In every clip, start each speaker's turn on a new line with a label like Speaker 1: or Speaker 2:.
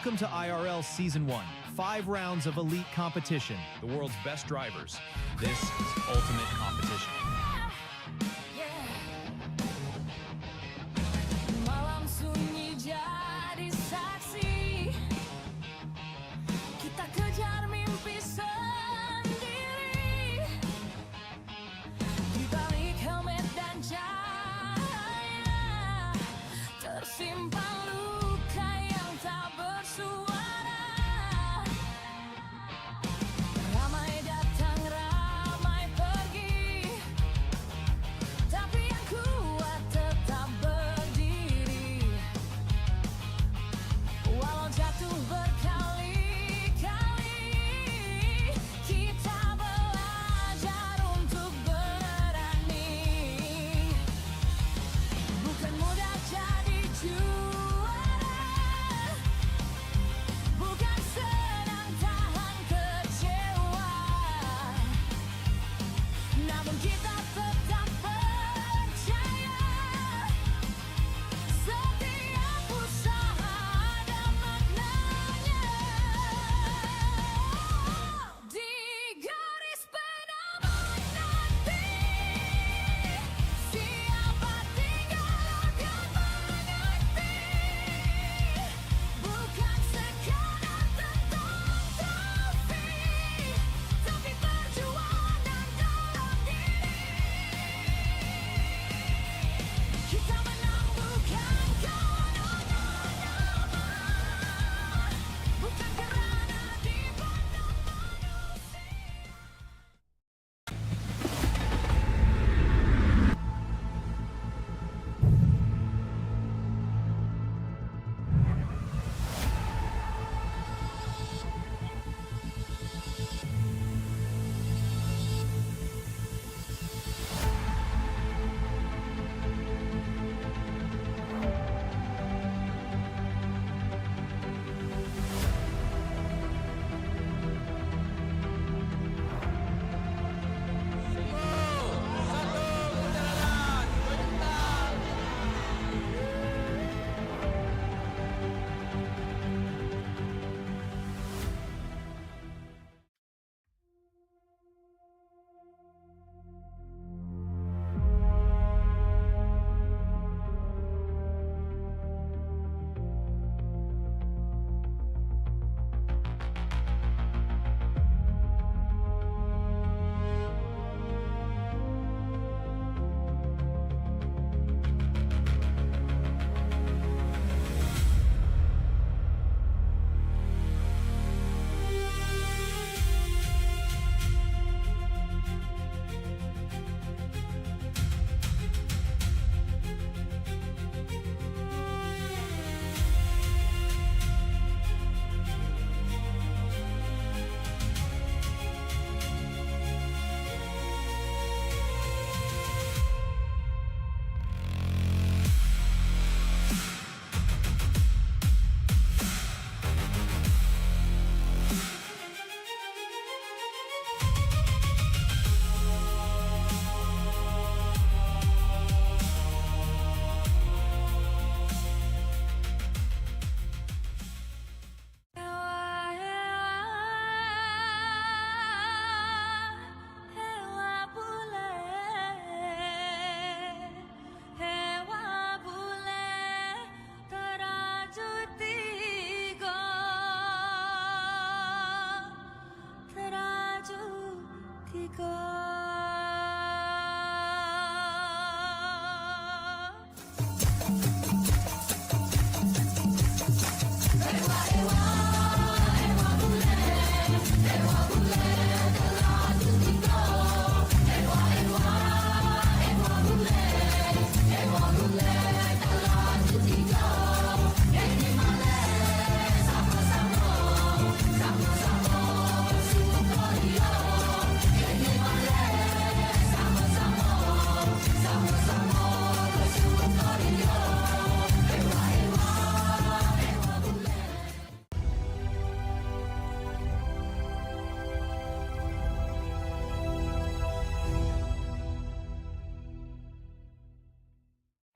Speaker 1: Welcome to IRL Season 1. 5 rounds of elite competition. The world's best drivers. This is ultimate competition.
Speaker 2: Malam sunyi jadi saksi, kita kejar mimpi sendiri. Di balik helmet dan cahaya tersimpan luka yang tak bersuara. Ramai datang, ramai pergi,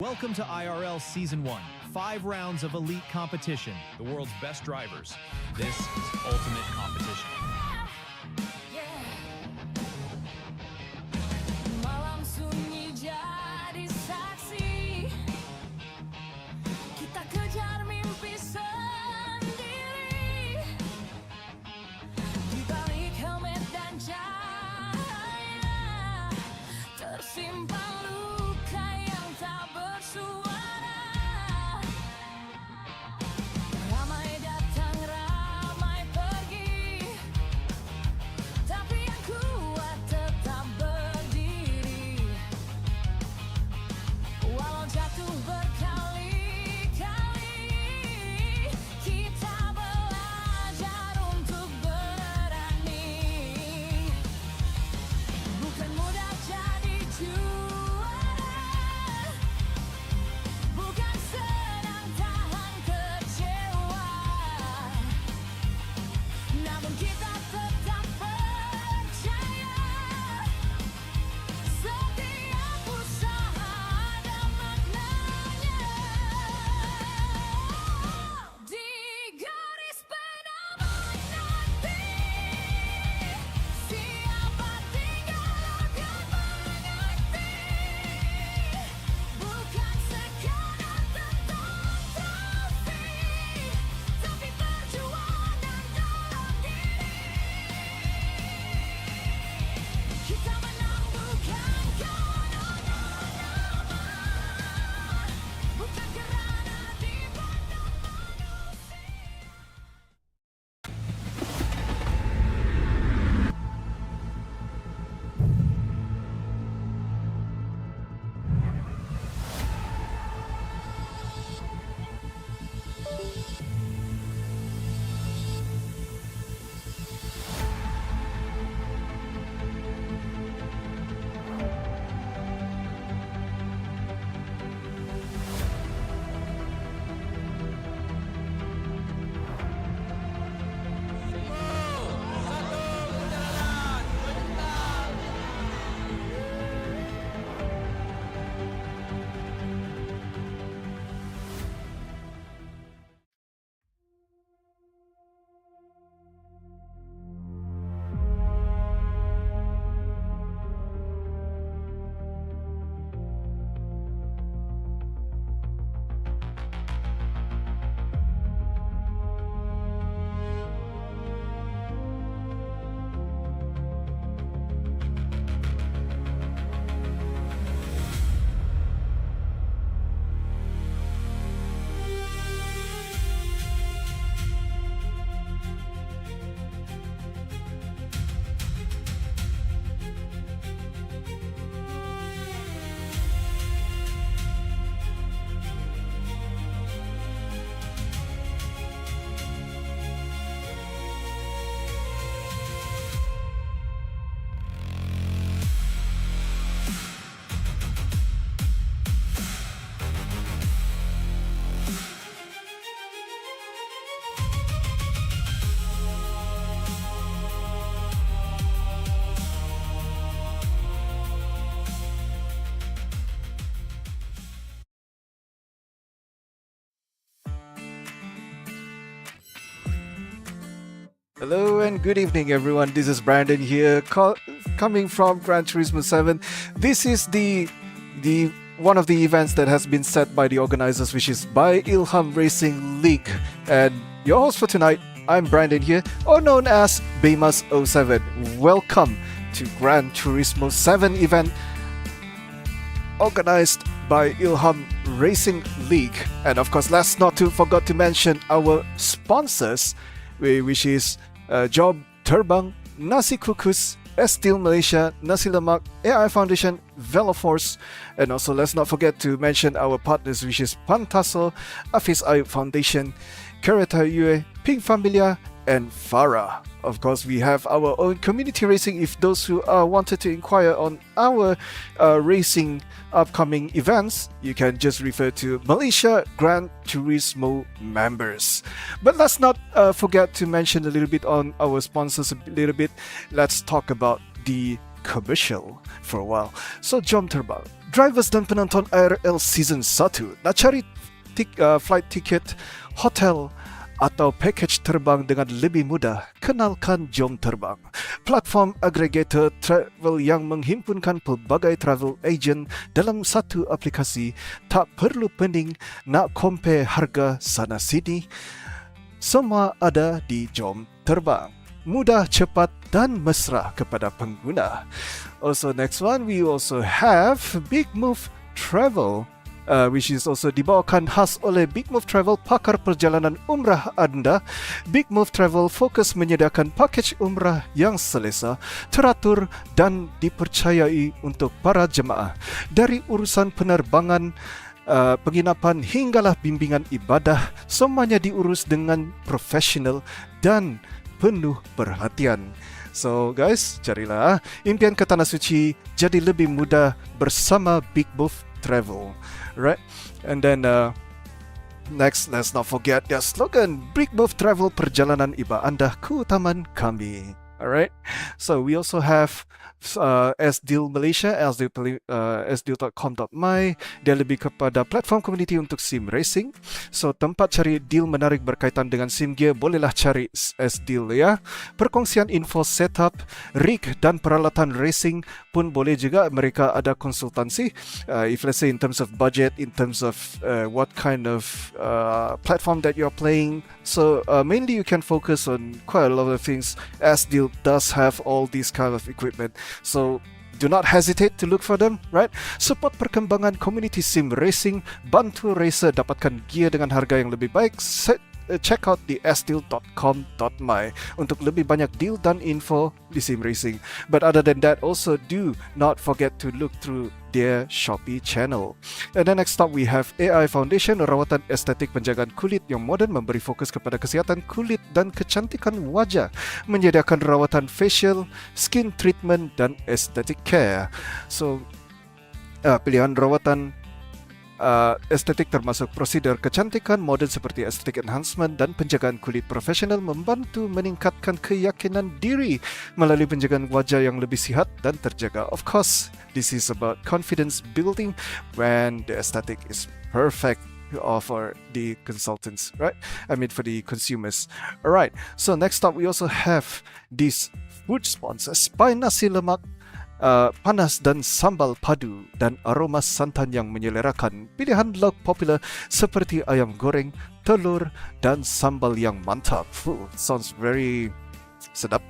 Speaker 1: Welcome to IRL Season 1. 5 rounds of elite competition. The world's best drivers. This is ultimate competition.
Speaker 2: Malam sunyi jadi saksi. Kita kejar mimpi sendiri. Di balik helmet dan cahaya tersimpan luka yang tak bersuara. Ramai datang, ramai pergi, tapi yang kuat tetap berdiri. Walau jatuh berkali-kali, kita belajar untuk berani. Bukan mudah jadi juara, bukan senang tahan kecewa, namun kita tetap percaya. Setiap usaha ada maknanya. Di garis penamai nanti, siapa tinggal akan mengerti. Bukan sekadar tentang trofi, tapi perjuangan dalam diri. Kita menang bukan karena nama, bukan kerana dipandang manusia.
Speaker 3: Hello and good evening, everyone. This is Brandon here, coming from Gran Turismo 7. This is the one of the events that has been set by the organizers, which is by Ilham Racing League. And your host for tonight, I'm Brandon here, or known as Baymas07. Welcome to Gran Turismo 7 event organized by Ilham Racing League. And of course, let's not to forget to mention our sponsors, which is Job Terbang, Nasi Kukus, Steel Malaysia, Nasi Lemak, AI Foundation, Veloforce, and also let's not forget to mention our partners, which is Pantaso, Afis Ayub Foundation, Kereta Yue, Pink Familia, and Farah. Of course, we have our own community racing. If those who wanted to inquire on our racing upcoming events, you can just refer to Malaysia Gran Turismo members. But let's not forget to mention a little bit on our sponsors a little bit. Let's talk about the commercial for a while. So jom terbang. Drivers dan penonton IRL Season 1 nak cari flight ticket, hotel atau package terbang dengan lebih mudah, kenalkan Jom Terbang. Platform agregator travel yang menghimpunkan pelbagai travel agent dalam satu aplikasi. Tak perlu pening nak compare harga sana sini. Semua ada di Jom Terbang. Mudah, cepat dan mesra kepada pengguna. Also next one, we also have Big Move Travel, which is also dibawakan khas oleh Big Move Travel, pakar perjalanan umrah anda. Big Move Travel fokus menyediakan pakej umrah yang selesa, teratur dan dipercayai untuk para jemaah. Dari urusan penerbangan, penginapan hinggalah bimbingan ibadah, semuanya diurus dengan profesional dan penuh perhatian. So guys, carilah impian ke Tanah Suci jadi lebih mudah bersama Big Move Travel, right? And then next, let's not forget their slogan, Big Move Travel, perjalanan iba anda, keutamaan kami. Alright, so we also have SDeal Malaysia, sdeal.com.my. Dia lebih kepada platform komuniti untuk sim racing. So tempat cari deal menarik berkaitan dengan sim gear, bolehlah cari SDeal ya. Perkongsian info setup, rig dan peralatan racing pun boleh juga. Mereka ada konsultansi. If let's say in terms of budget, in terms of what kind of platform that you're playing. So mainly you can focus on quite a lot of things. SDeal does have all these kind of equipment. So do not hesitate to look for them, right? Support perkembangan community sim racing, bantu racer dapatkan gear dengan harga yang lebih baik. Check out di sdeal.com.my untuk lebih banyak deal dan info di sim racing. But other than that, also do not forget to look through their Shopee channel. And then next up we have AI Foundation, rawatan estetik penjagaan kulit yang moden, memberi fokus kepada kesihatan kulit dan kecantikan wajah, menyediakan rawatan facial, skin treatment dan aesthetic care. So pilihan rawatan estetik termasuk prosedur kecantikan moden seperti aesthetic enhancement dan penjagaan kulit profesional, membantu meningkatkan keyakinan diri melalui penjagaan wajah yang lebih sihat dan terjaga. Of course, this is about confidence building when the aesthetic is perfect for the consultants, right? I mean for the consumers. Alright, so next up we also have these food sponsors by nasi lemak panas dan sambal padu dan aroma santan yang menyelerakan, pilihan lauk popular seperti ayam goreng, telur dan sambal yang mantap. Sounds very sedap.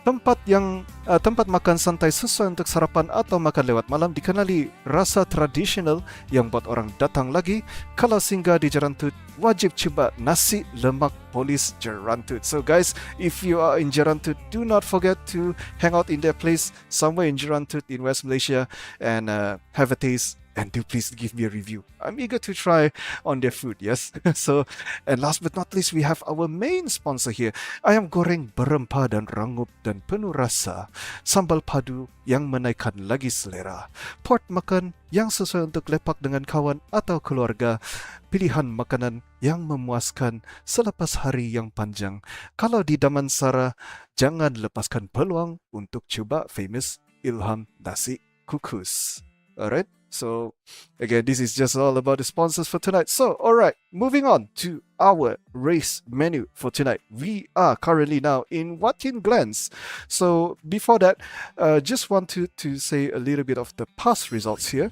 Speaker 3: Tempat makan santai sesuai untuk sarapan atau makan lewat malam, dikenali rasa tradisional yang buat orang datang lagi. Kalau singgah di Jerantut, wajib cuba nasi lemak polis Jerantut. So guys, if you are in Jerantut, do not forget to hang out in their place somewhere in Jerantut in West Malaysia and have a taste. And do please give me a review. I'm eager to try on their food, yes? So, and last but not least, we have our main sponsor here. Ayam goreng berempah dan rangup dan penuh rasa. Sambal padu yang menaikkan lagi selera. Port makan yang sesuai untuk lepak dengan kawan atau keluarga. Pilihan makanan yang memuaskan selepas hari yang panjang. Kalau di Damansara, jangan lepaskan peluang untuk cuba famous Ilham Nasi Kukus. Alright? So, again, this is just all about the sponsors for tonight. So, alright, moving on to our race menu for tonight. We are currently now in Watin Glens. So, before that, just wanted to say a little bit of the past results here.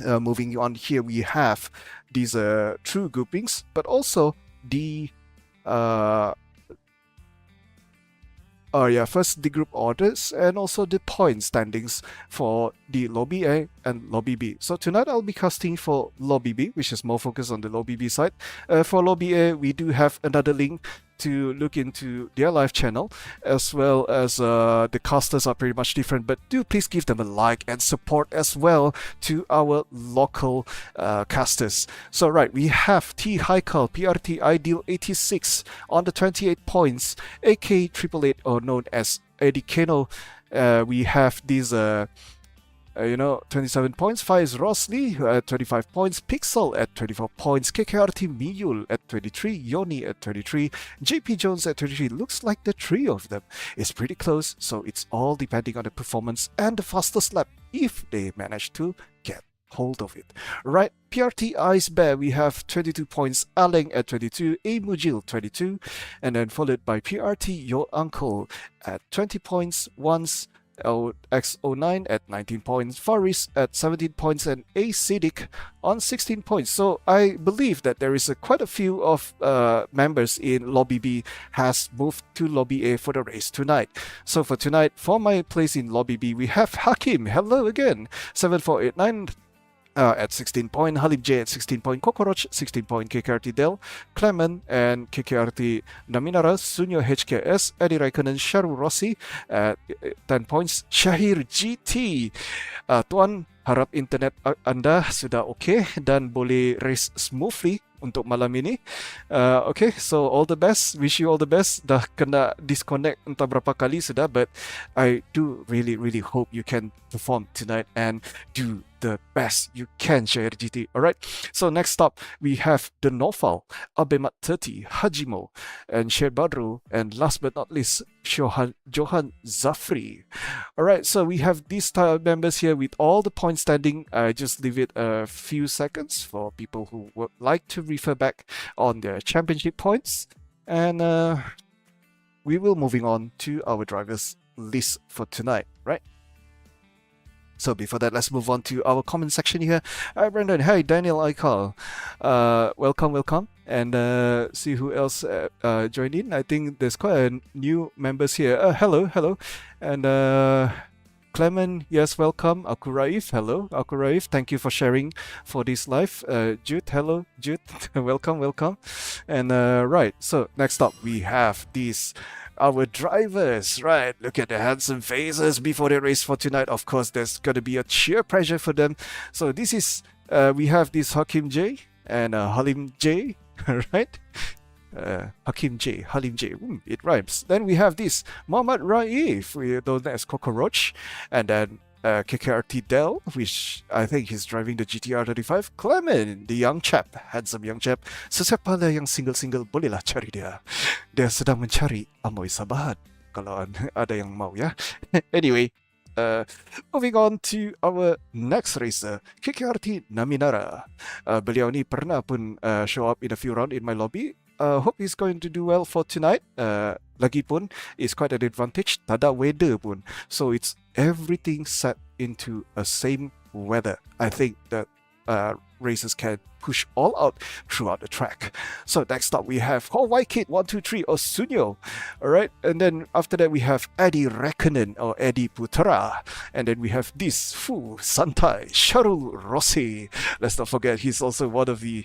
Speaker 3: Moving on here, we have these true groupings, but also the first the group orders and also the point standings for the Lobby A and Lobby B. So tonight I'll be casting for Lobby B, which is more focused on the Lobby B side. For Lobby A, we do have another link to look into their live channel, as well as the casters are pretty much different, but do please give them a like and support as well to our local casters. So right, we have T Haikal PRT Ideal 86 on the 28 points, AK 888 or known as Eddie Keno. We have these 27 points. 5 is Rosli at 25 points. Pixel at 24 points. KKRT Miyul at 23. Yoni at 23. JP Jones at 23. Looks like the three of them is pretty close, so it's all depending on the performance and the fastest lap if they manage to get hold of it. Right, PRT Ice Bear, we have 22 points. Aleng at 22. Mujil 22. And then followed by PRT Your Uncle at 20 points. Once X09 at 19 points, Faris at 17 points, and Acidic on 16 points. So I believe that there is quite a few of members in Lobby B has moved to Lobby A for the race tonight. So for tonight, for my place in Lobby B, we have Hakim. Hello again. 7489. At 16 point, Halim J at 16 point, Kokoroch 16 point, KKRT Del, Clement and KKRT Naminara, Sunyo HKS, Eddie Raikkonen, Sharu Rossi at 10 points, Shahir GT. Tuan, harap internet Anda sudah okay dan boleh race smoothly untuk malam ini. Okay, so all the best. Wish you all the best. Dah kena disconnect entah berapa kali sudah, but I do really hope you can perform tonight and do the best you can, Shahir GT. Alright, so next up we have the Nofal, Abemat 30, Hajimo, and Sher Badru, and last but not least, Johan Zafri. Alright, so we have these members here with all the points standing. I just leave it a few seconds for people who would like to refer back on their championship points, and we will moving on to our drivers list for tonight, right? So before that, let's move on to our comment section here. Hi Brandon, hi Daniel Aikal. Welcome. And see who else joined in. I think there's quite a new members here. Hello. And Clement, yes, welcome. Aku Raif, hello. Aku Raif, thank you for sharing for this live. Jude, hello. Jude, welcome. And right, so next up we have these our drivers, right? Look at the handsome faces before the race for tonight. Of course, there's gonna be a sheer pressure for them. So this is we have this Hakim J and Halim J, right? Hakim J, Halim J, it rhymes. Then we have this Muhammad Raif, known as Kokoroch, and then KKRT Del, which I think he's driving the GTR 35. Clement, the young chap, handsome young chap. Sesiapa yang single, bolehlah cari dia. Dia sedang mencari amoy sabahat. Kalau ada yang mau ya. Anyway, moving on to our next racer, KKRT Naminara. Beliau ni pernah pun show up in a few rounds in my lobby. Hope he's going to do well for tonight. Lagipun, it's quite an advantage. Tada weather pun. So it's everything set into a same weather. I think that racers can push all out throughout the track. So next up we have Hawaii Kid 123 or Sunyo. Alright, and then after that we have Eddie Raikkonen or Eddie Putera. And then we have this Fu Santai, Sharu Rossi. Let's not forget he's also one of the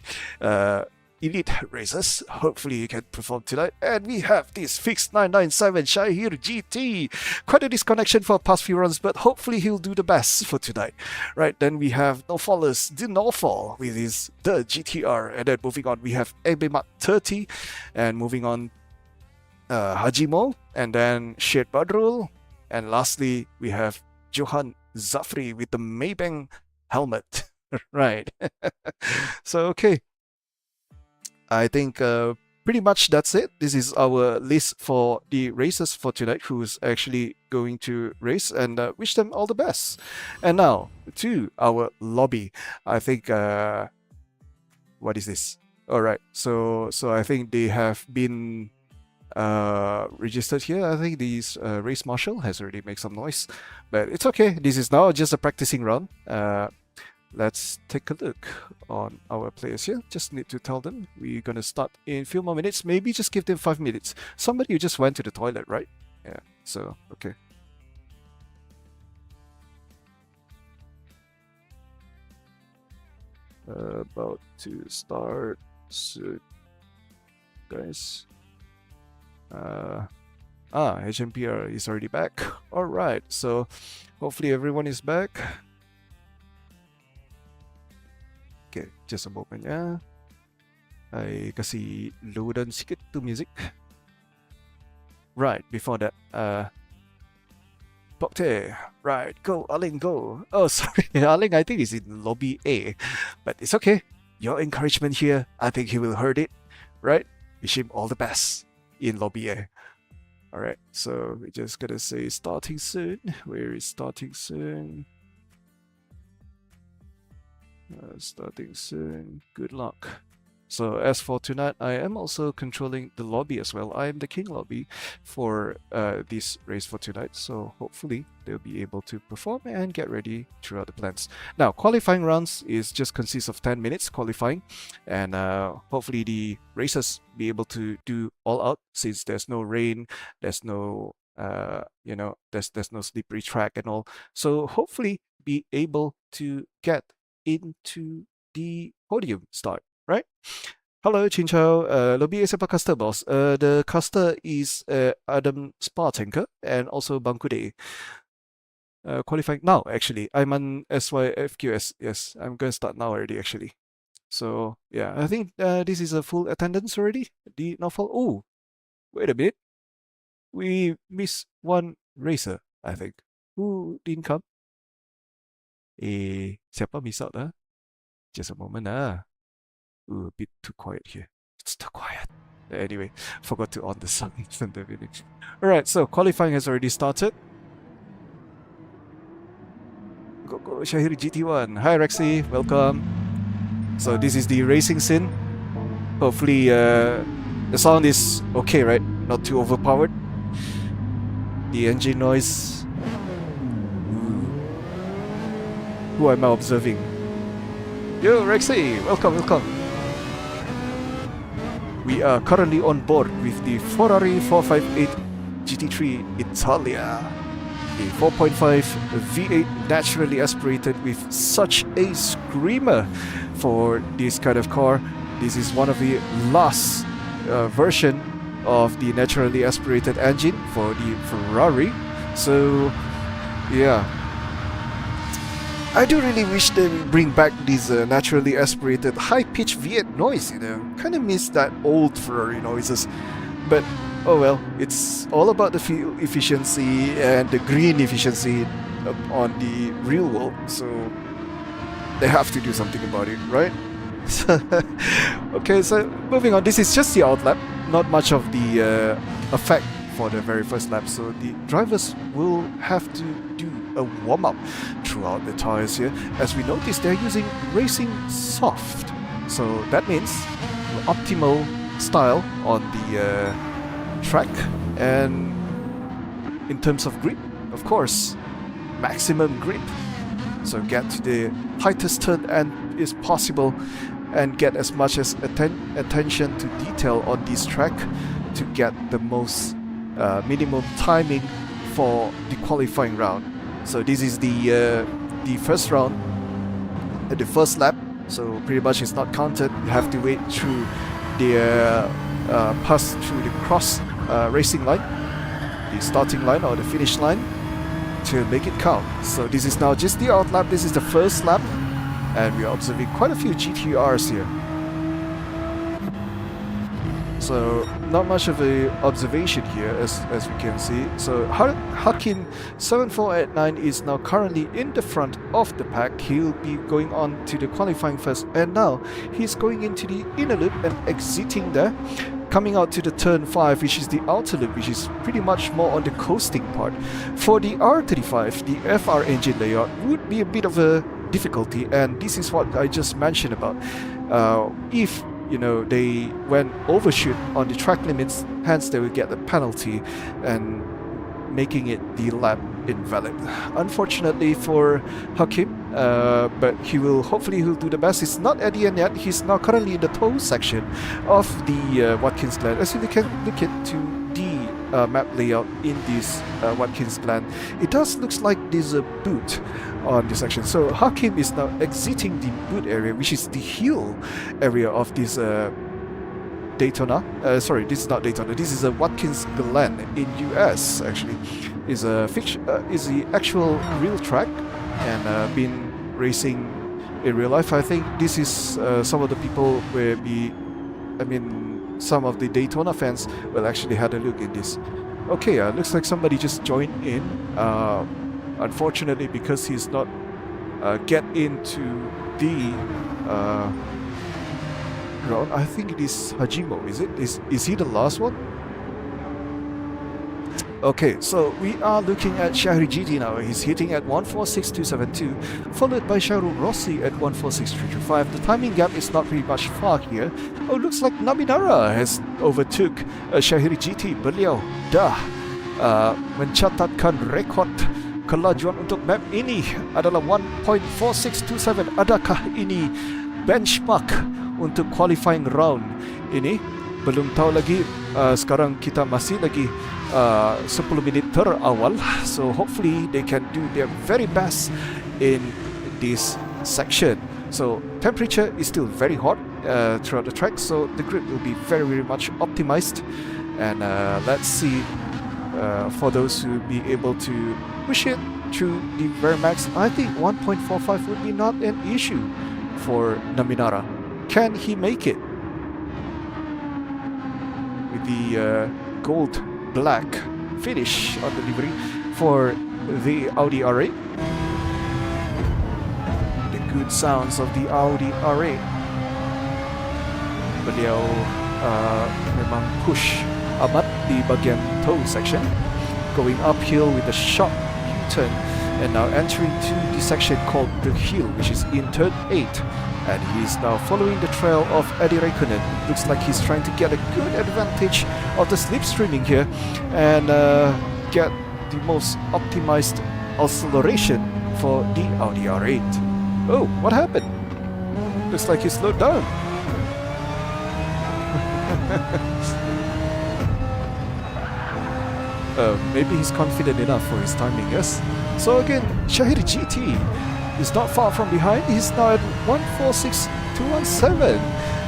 Speaker 3: elite racers. Hopefully he can perform tonight. And we have this Fix 997 Shahir GT. Quite a disconnection for past few runs, but hopefully he'll do the best for tonight. Right, then we have Nofalus the Nofal with his the GTR. And then moving on we have Ebemat 30. And moving on Hajimo. And then Shed Badrul. And lastly we have Johan Zafri with the Maybank helmet. Right. So okay, I think pretty much that's it. This is our list for the racers for tonight who's actually going to race, and wish them all the best. And now to our lobby. I think what is this? All right, so I think they have been registered here. I think this race marshal has already made some noise, but it's okay. This is now just a practicing run. Let's take a look on our players here. Just need to tell them we're gonna start in a few more minutes. Maybe just give them 5 minutes. Somebody who just went to the toilet, right? Yeah, so, okay. About to start soon, guys. HMPR is already back. Alright, so hopefully everyone is back. Okay, just a moment ya. I kasih loadan sikit to music. Right, before that, Bokte. Right, go, Aling, go. Oh, sorry, Aling, I think he's in lobby A. But it's okay. Your encouragement here, I think he will heard it. Right? Wish him all the best in lobby A. Alright, so we're just gonna say starting soon. Where is starting soon? Starting soon. Good luck. So as for tonight, I am also controlling the lobby as well. I am the king lobby for this race for tonight. So hopefully they'll be able to perform and get ready throughout the plans. Now, qualifying rounds is just consists of 10 minutes qualifying, and hopefully the racers be able to do all out since there's no rain, there's no there's no slippery track and all. So hopefully be able to get into the podium start, right? Hello, Chin Chow. Lobby is a caster boss. The caster is Adam Spartanker and also Bangkude. Qualifying now, actually. I'm on SYFQS. Yes, I'm going to start now already, actually. So, yeah, I think this is a full attendance already. The Norfolk. Oh, wait a minute. We missed one racer, I think. Who didn't come? Siapa miss out? Just a moment. Ooh, a bit too quiet here. It's too quiet. Anyway, forgot to on the sound from the beginning. Alright, so qualifying has already started. Go Shahir GT1. Hi Rexy, welcome. So this is the racing scene. Hopefully the sound is okay, right? Not too overpowered. The engine noise. Ooh. Who am I observing? Yo Rexy, welcome. We are currently on board with the Ferrari 458 GT3 Italia. The 4.5 V8 naturally aspirated with such a screamer for this kind of car. This is one of the last version of the naturally aspirated engine for the Ferrari. So, yeah. I do really wish they would bring back this naturally aspirated high-pitched V8 noise, Kind of miss that old Ferrari noises. But, oh well, it's all about the fuel efficiency and the green efficiency on the real world. So, they have to do something about it, right? Okay, so moving on. This is just the out lap. Not much of the effect for the very first lap. So, the drivers will have to do a warm-up throughout the tires here. As we notice, they're using racing soft, so that means optimal style on the track, and in terms of grip, of course, maximum grip. So get to the tightest turn and is possible, and get as much as attention to detail on this track to get the most minimum timing for the qualifying round. So this is the first round, the first lap. So pretty much it's not counted. You have to wait through the pass through the cross racing line, the starting line or the finish line, to make it count. So this is now just the out lap. This is the first lap, and we are observing quite a few GTRs here. So not much of a observation here as we can see. So Hakim 7489 is now currently in the front of the pack. He'll be going on to the qualifying first, and now he's going into the inner loop and exiting there, coming out to the turn 5, which is the outer loop, which is pretty much more on the coasting part. For the R35, the FR engine layout would be a bit of a difficulty, and this is what I just mentioned about. If they went overshoot on the track limits, hence they will get the penalty and making it the lap invalid. Unfortunately for Hakim, but hopefully he'll do the best. He's not at the end yet. He's now currently in the toe section of the Watkins Glen. As you can look into the map layout in this Watkins Glen, it does looks like there's a boot on this section. So Hakim is now exiting the boot area, which is the hill area of this Daytona. Sorry, this is not Daytona. This is a Watkins Glen in US. Actually, is the actual real track, and been racing in real life. I think this is some of the people some of the Daytona fans will actually have a look in this. Okay, looks like somebody just joined in. Unfortunately, because he's not get into the round. I think it is Hajimo. Is it? Is he the last one? Okay, so we are looking at Shahri GT now. He's hitting at 146272, followed by Shahrul Rossi at 146325. The timing gap is not pretty much far here. Oh, looks like Naminara has overtook Shahri GT. Beliau dah mencatatkan rekod kelajuan untuk map ini adalah 1.4627. Adakah ini benchmark untuk qualifying round ini? Belum tahu lagi. Sekarang kita masih lagi 10 minit terawal, so hopefully they can do their very best in this section. So temperature is still very hot throughout the track, so the grip will be very, very much optimized. And let's see for those who be able to push it through the very max. I think 1.45 would be not an issue for Naminara. Can he make it? With the gold black finish on the livery for the Audi R8. The good sounds of the Audi R8. Beliau memang push amat di bagian toe section, going uphill with a sharp U-turn, and now entering to the section called the hill, which is in turn 8. And he's now following the trail of Eddie Raikkonen. Looks like he's trying to get a good advantage of the slipstreaming here and get the most optimized acceleration for the Audi R8. Oh, what happened? Looks like he slowed down. Maybe he's confident enough for his timing, yes? So again, Shahir GT is not far from behind. He's now at 146.217,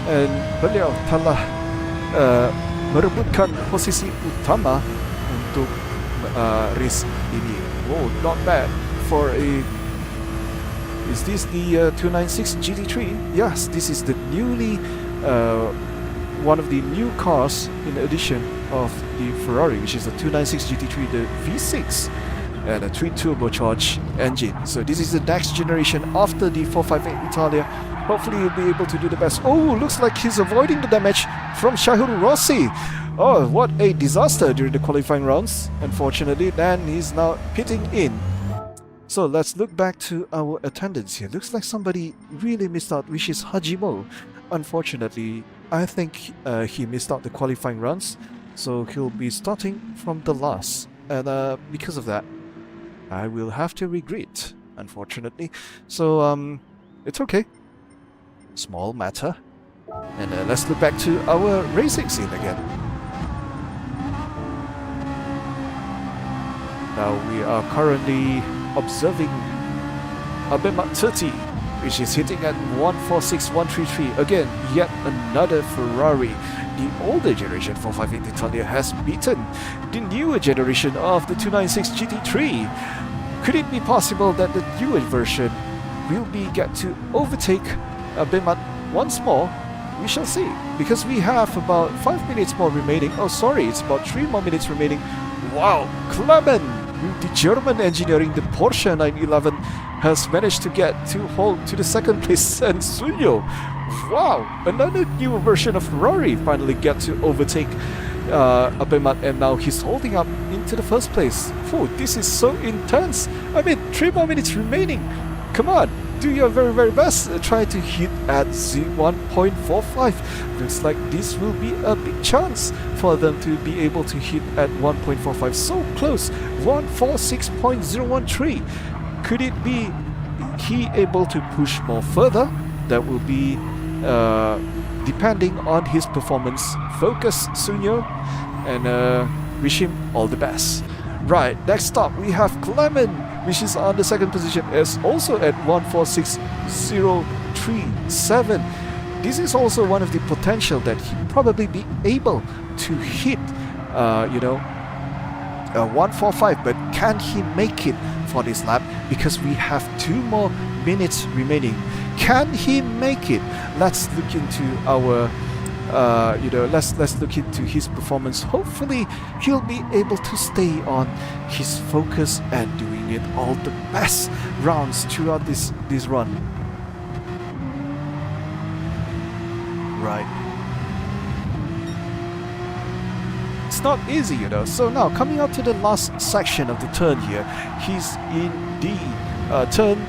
Speaker 3: and beliau telah merebutkan posisi utama untuk race ini. Oh, not bad for a. Is this the 296 GT3? Yes, this is the newly one of the new cars in addition of the Ferrari, which is the 296 GT3, the V6. And a twin turbocharged engine. So this is the next generation after the 458 Italia. Hopefully he'll be able to do the best. Oh, looks like he's avoiding the damage from Shahul Rossi. Oh, what a disaster during the qualifying rounds. Unfortunately, then he's now pitting in. So let's look back to our attendance here. Looks like somebody really missed out, which is Hajimo. Unfortunately, I think he missed out the qualifying runs, so he'll be starting from the last. And because of that, I will have to regret, unfortunately. So, it's okay. Small matter. And let's look back to our racing scene again. Now we are currently observing Abemat 30, which is hitting at 146.133. Again, yet another Ferrari. The older generation 458 Italia has beaten the newer generation of the 296 GT3. Could it be possible that the newer version will be get to overtake Abemat once more? We shall see, because we have about 5 minutes more remaining. Oh, sorry, it's about 3 more minutes remaining. Wow, Clement, the German engineering, the Porsche 911, has managed to get to hold to the second place, and Sunyo, wow, another new version of Ferrari finally get to overtake Abemat, and now he's holding up into the first place. Oh, this is so intense. I mean, 3 more minutes remaining. Come on, do your very, very best. Try to hit at 1.45. Looks like this will be a big chance for them to be able to hit at 1.45. So close, 146.013. Could it be he able to push more further? That will be depending on his performance. Focus, Sunyo, and wish him all the best. Right, next up we have Clement, which is on the second position, is also at 146.037. This is also one of the potential that he probably be able to hit, 145, but can he make it for this lap? Because we have 2 more minutes remaining. Can he make it? Let's look into our let's look into his performance. Hopefully, he'll be able to stay on his focus and doing it all the best rounds throughout this run. Right. It's not easy, So now, coming out to the last section of the turn here, he's in the turn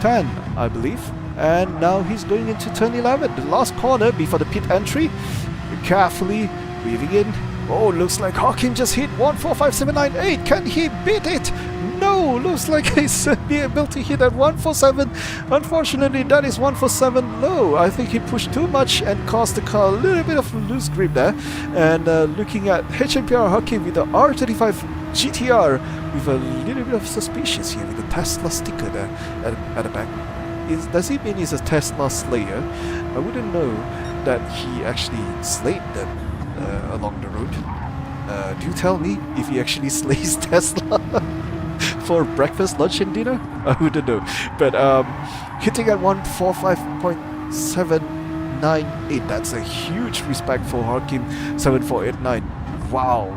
Speaker 3: 10, I believe. And now he's going into turn 11, the last corner before the pit entry. Carefully weaving in. Oh, looks like Hawking just hit 145.798. Can he beat it? No, looks like he's be able to hit at 147. Unfortunately, that is 147 low. I think he pushed too much and caused the car a little bit of loose grip there. And looking at HMPR Hawking with the R35 GTR with a little bit of suspicious here with the Tesla sticker there at the back. Does he mean he's a Tesla slayer? I wouldn't know that he actually slayed them along the road. Do tell me if he actually slays Tesla for breakfast, lunch, and dinner? I wouldn't know. But hitting at 145.798, that's a huge respect for Harkim 7489. Wow,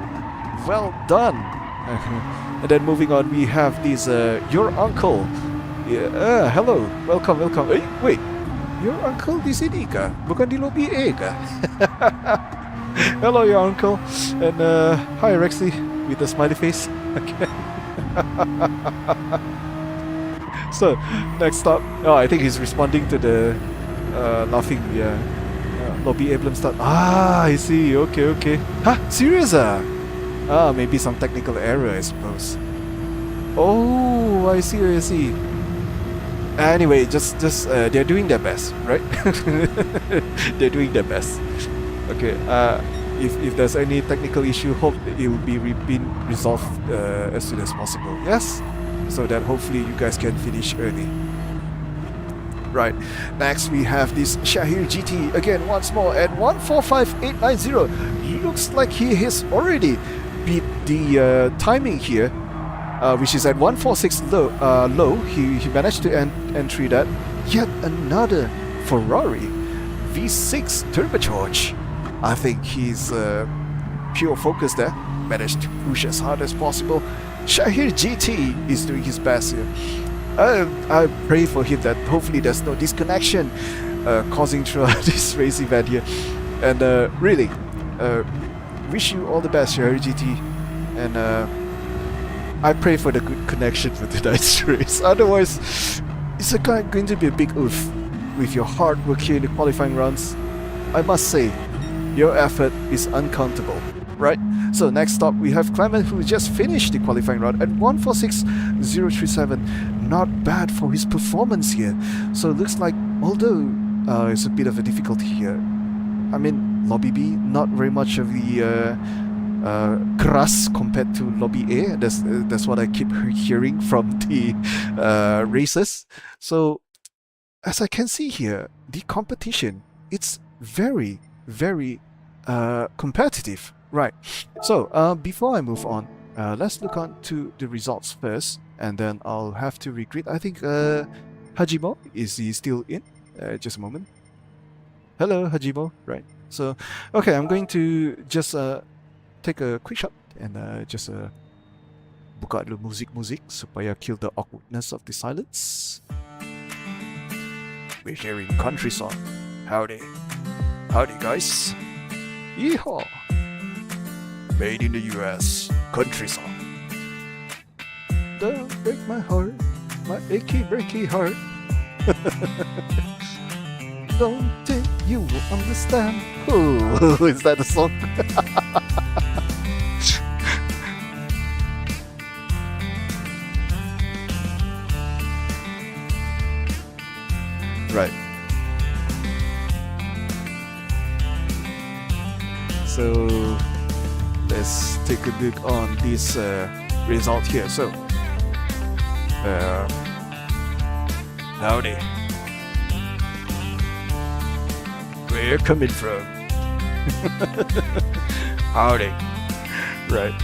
Speaker 3: well done. And then moving on, we have this your uncle. Yeah, hello, welcome. Eh, wait, your uncle di sini kah? Bukan di lobby A kah? Hello, your uncle. And hi, Rexy, with a smiley face. Okay. So, next up, I think he's responding to the laughing, lobby emblem start. I see, okay. Huh, serious ah? Maybe some technical error, I suppose. Oh, I see. Anyway, just they're doing their best, right? They're doing their best. Okay. If there's any technical issue, hope it will be being resolved as soon as possible. Yes, so that hopefully you guys can finish early. Right. Next we have this Shahir GT again once more at 145.890. Looks like he has already beat the timing here, which is at 146 low. He managed to entry that. Yet another Ferrari V6 turbocharge. I think he's pure focus there. Managed to push as hard as possible. Shahir GT is doing his best here. I pray for him that hopefully there's no disconnection causing throughout this race event here. And really, wish you all the best, Shahir GT. And I pray for the good connection for tonight's race. Otherwise, it's going to be a big oof with your hard work here in the qualifying rounds. I must say, your effort is uncountable, right? So next up, we have Clement, who just finished the qualifying round at 146.037. Not bad for his performance here. So it looks like, although it's a bit of a difficulty here, I mean, Lobby B, not very much of the keras compared to Lobby A. That's what I keep hearing from the racers. So as I can see here, the competition, it's very competitive, right? So before I move on, let's look on to the results first, and then I'll have to regret. I think Hajimo, is he still in? Just a moment. Hello, Hajimo. Right. So okay, I'm going to just take a quick shot and just buka dulu music supaya kill the awkwardness of the silence. We're hearing country song. Howdy guys. Yeehaw. Made in the US. Country song. Don't break my heart, my achy breaky heart. Don't think you will understand. Oh, is that the song? Right. So let's take a look on this result here. So howdy. Where you coming from? Howdy. Right.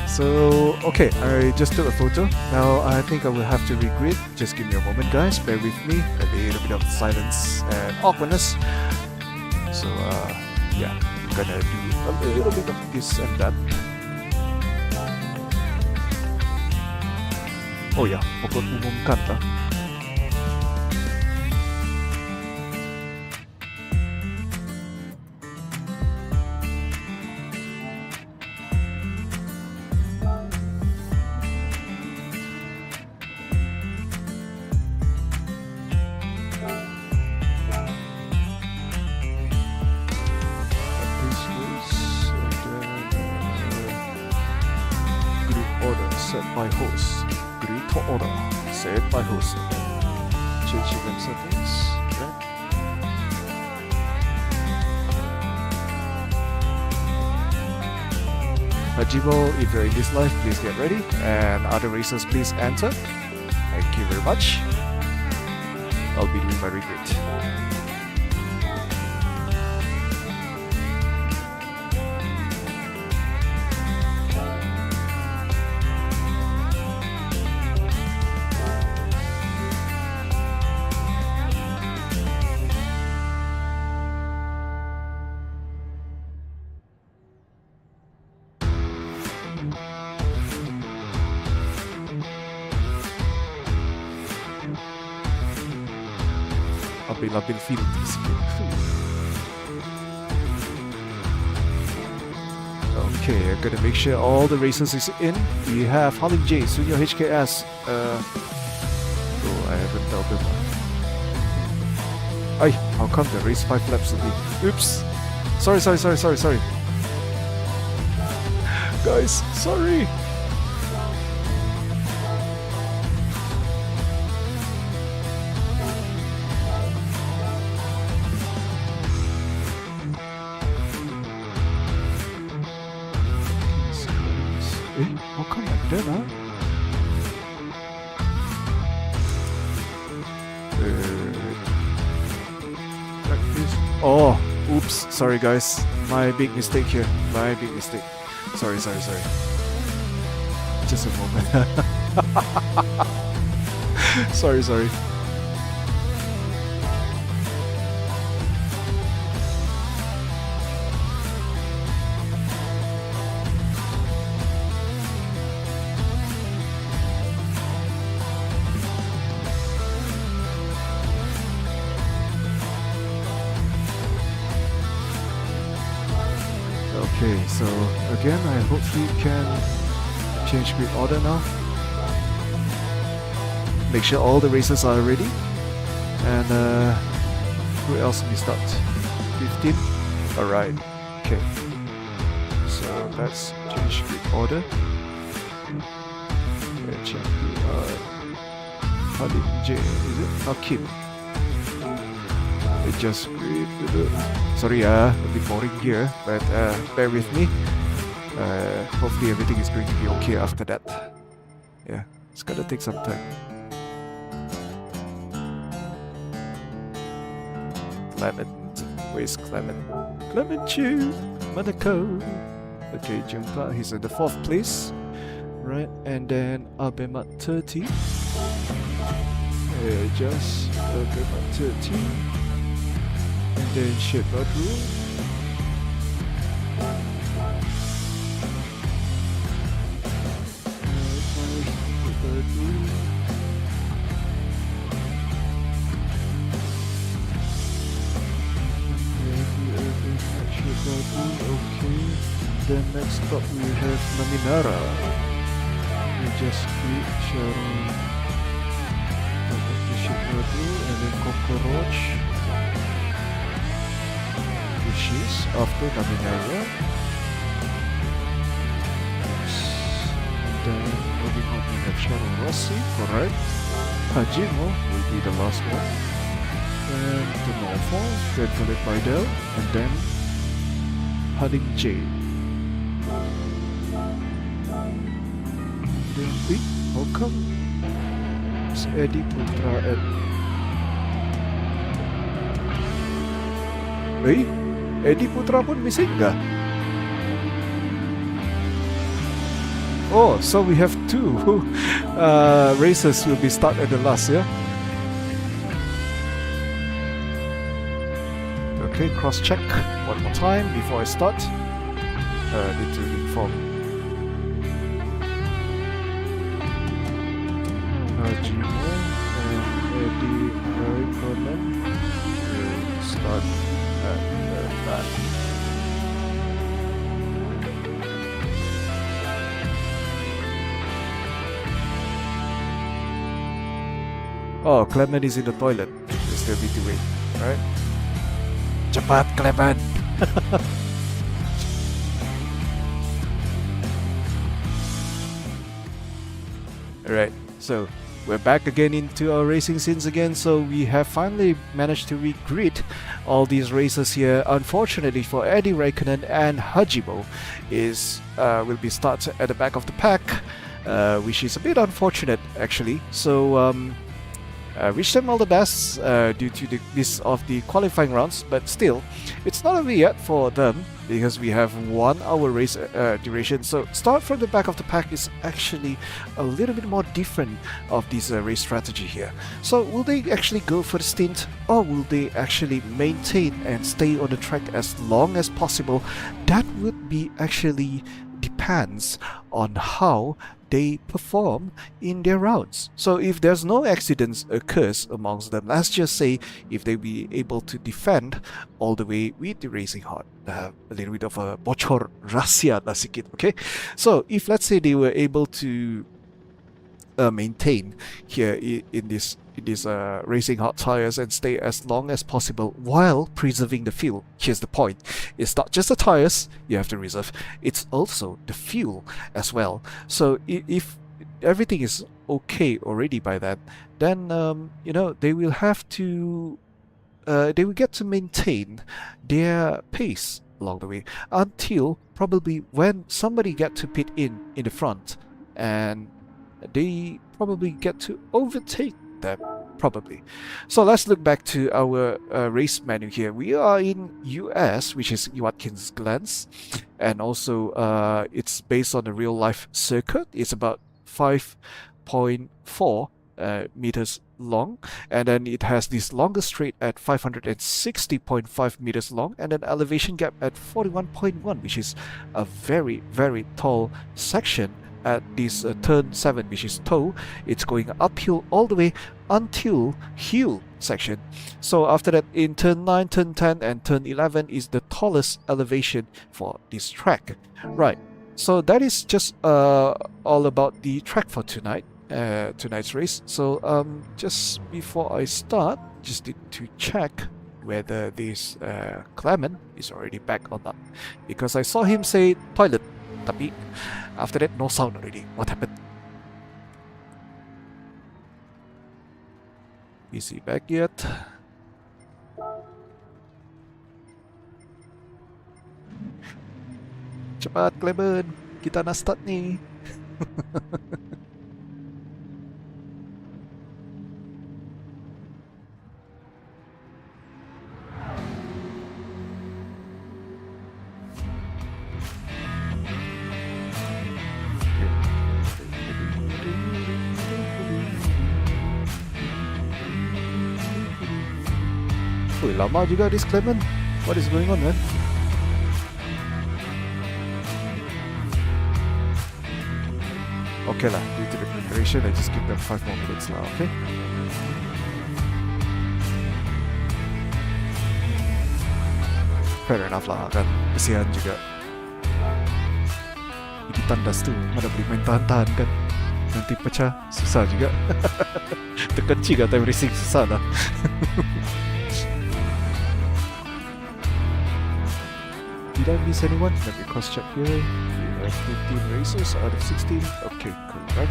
Speaker 3: So okay, I just took a photo. Now I think I will have to regrid. Just give me a moment, guys. Bear with me. A little bit of silence and awkwardness. So yeah, I'm gonna do a little bit of this and that. Oh ya, pokok umumkan lah. Set by host. Grid order set by host. Change event settings. Okay. Hajimo, if you're in this live, please get ready. And other racers, please enter. Thank you very much. I'll be doing my regret. Labil field okay, I'm gonna make sure all the races is in. We have Harling J, Sunyo HKS. Oh, I haven't told them. Ay, how come the race 5 laps only? Oops. Sorry. Guys, sorry. How come like that, huh? Like this. Oh, oops. Sorry, guys. My big mistake here. My big mistake. Sorry. Just a moment. Sorry. Okay, so again, I hopefully can change grid order now. Make sure all the races are ready. And who else we start? 15? Alright, okay. So let's change grid order. Check J, is it? Kim. It just sorry, a bit boring here, but bear with me. Hopefully everything is going to be okay after that. Yeah, it's gonna take some time. Clement, where's Clement? Clement Chu, Monaco. Okay, Jumpa, he's in the 4th place. Right, and then Abemat 30. Just Abemat 30. And then ship not rule. Okay. Then next up we have Naminara. We just create Sharon. Ship not rule and then Cockroach. Wishes after Naminara. And then moving on we have Sharon Rossi, correct. Hajimo will be the last one. And the Norfolk, then followed by Dell, and then Harling J. Then how come it's Eddie Putra and Eddie Putra pun missing kah? Oh, so we have 2 races will be start at the last, yeah? Okay, cross check one more time before I start. Need to inform Gmo and Eddie Raikkonen will start at the back. Oh, Clement is in the toilet. We still need to wait, right? Cepat, Clement! Alright, so we're back again into our racing scenes again. So we have finally managed to regrid all these races here. Unfortunately for Eddie Raikkonen and Hajimo will be start at the back of the pack, which is a bit unfortunate actually. So wish them all the best due to the miss of the qualifying rounds, but still, it's not over yet for them because we have 1 hour race duration. So start from the back of the pack is actually a little bit more different of this race strategy here. So will they actually go for the stint, or will they actually maintain and stay on the track as long as possible? That would be actually depends on how they perform in their rounds. So if there's no accidents occurs amongst them, let's just say if they be able to defend all the way with the racing hard, a little bit of a bocor rahasia lah sikit, okay? So if let's say they were able to maintain here in this racing hot tires and stay as long as possible while preserving the fuel. Here's the point: it's not just the tires you have to reserve, it's also the fuel as well. So if everything is okay already by that, then they will have to they will get to maintain their pace along the way until probably when somebody get to pit in the front, and they probably get to overtake them, probably. So let's look back to our race menu here. We are in US, which is Watkins Glen's, and also it's based on a real life circuit. It's about 5.4 meters long, and then it has this longer straight at 560.5 meters long, and an elevation gap at 41.1, which is a very, very tall section at this turn 7, which is toe. It's going uphill all the way until hill section. So after that, in turn 9, turn 10 and turn 11 is the tallest elevation for this track. Right, so that is just all about the track for tonight's race. So just before I start, just need to check whether this Clement is already back or not, because I saw him say toilet, tapi after that no sound already. What happened? Is he back yet? Cepat Clement, kita nak start ni. Wih, lama juga this Clement. What is going on, man? Okay lah, due to the preparation, I just give them 5 more minutes lah, okay? Fair enough lah kan, kesian juga. Ini tandas tu, mana boleh main tahan-tahan kan? Nanti pecah, susah juga. Terkencing kat time racing, susah lah. Did I miss anyone? Let me cross check here. We have 15 racers out of 16. Okay, correct.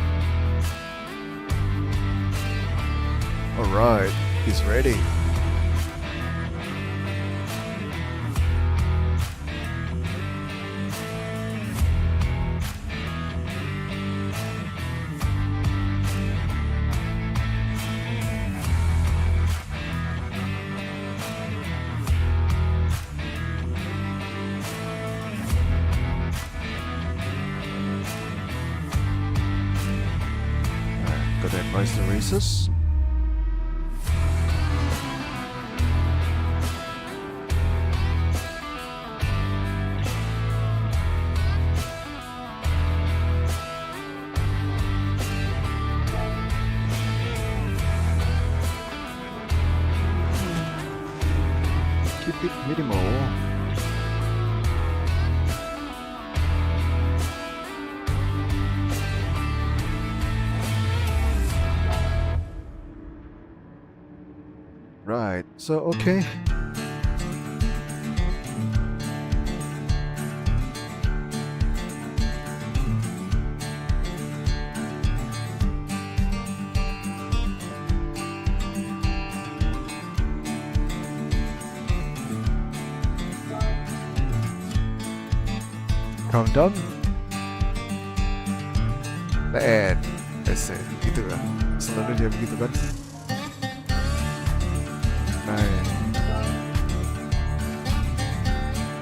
Speaker 3: Alright, he's ready. Gotta advise the racers. bit minimal. Right, so okay. Countdown. And let's say gitu lah. Selalu dia begitu kan. 9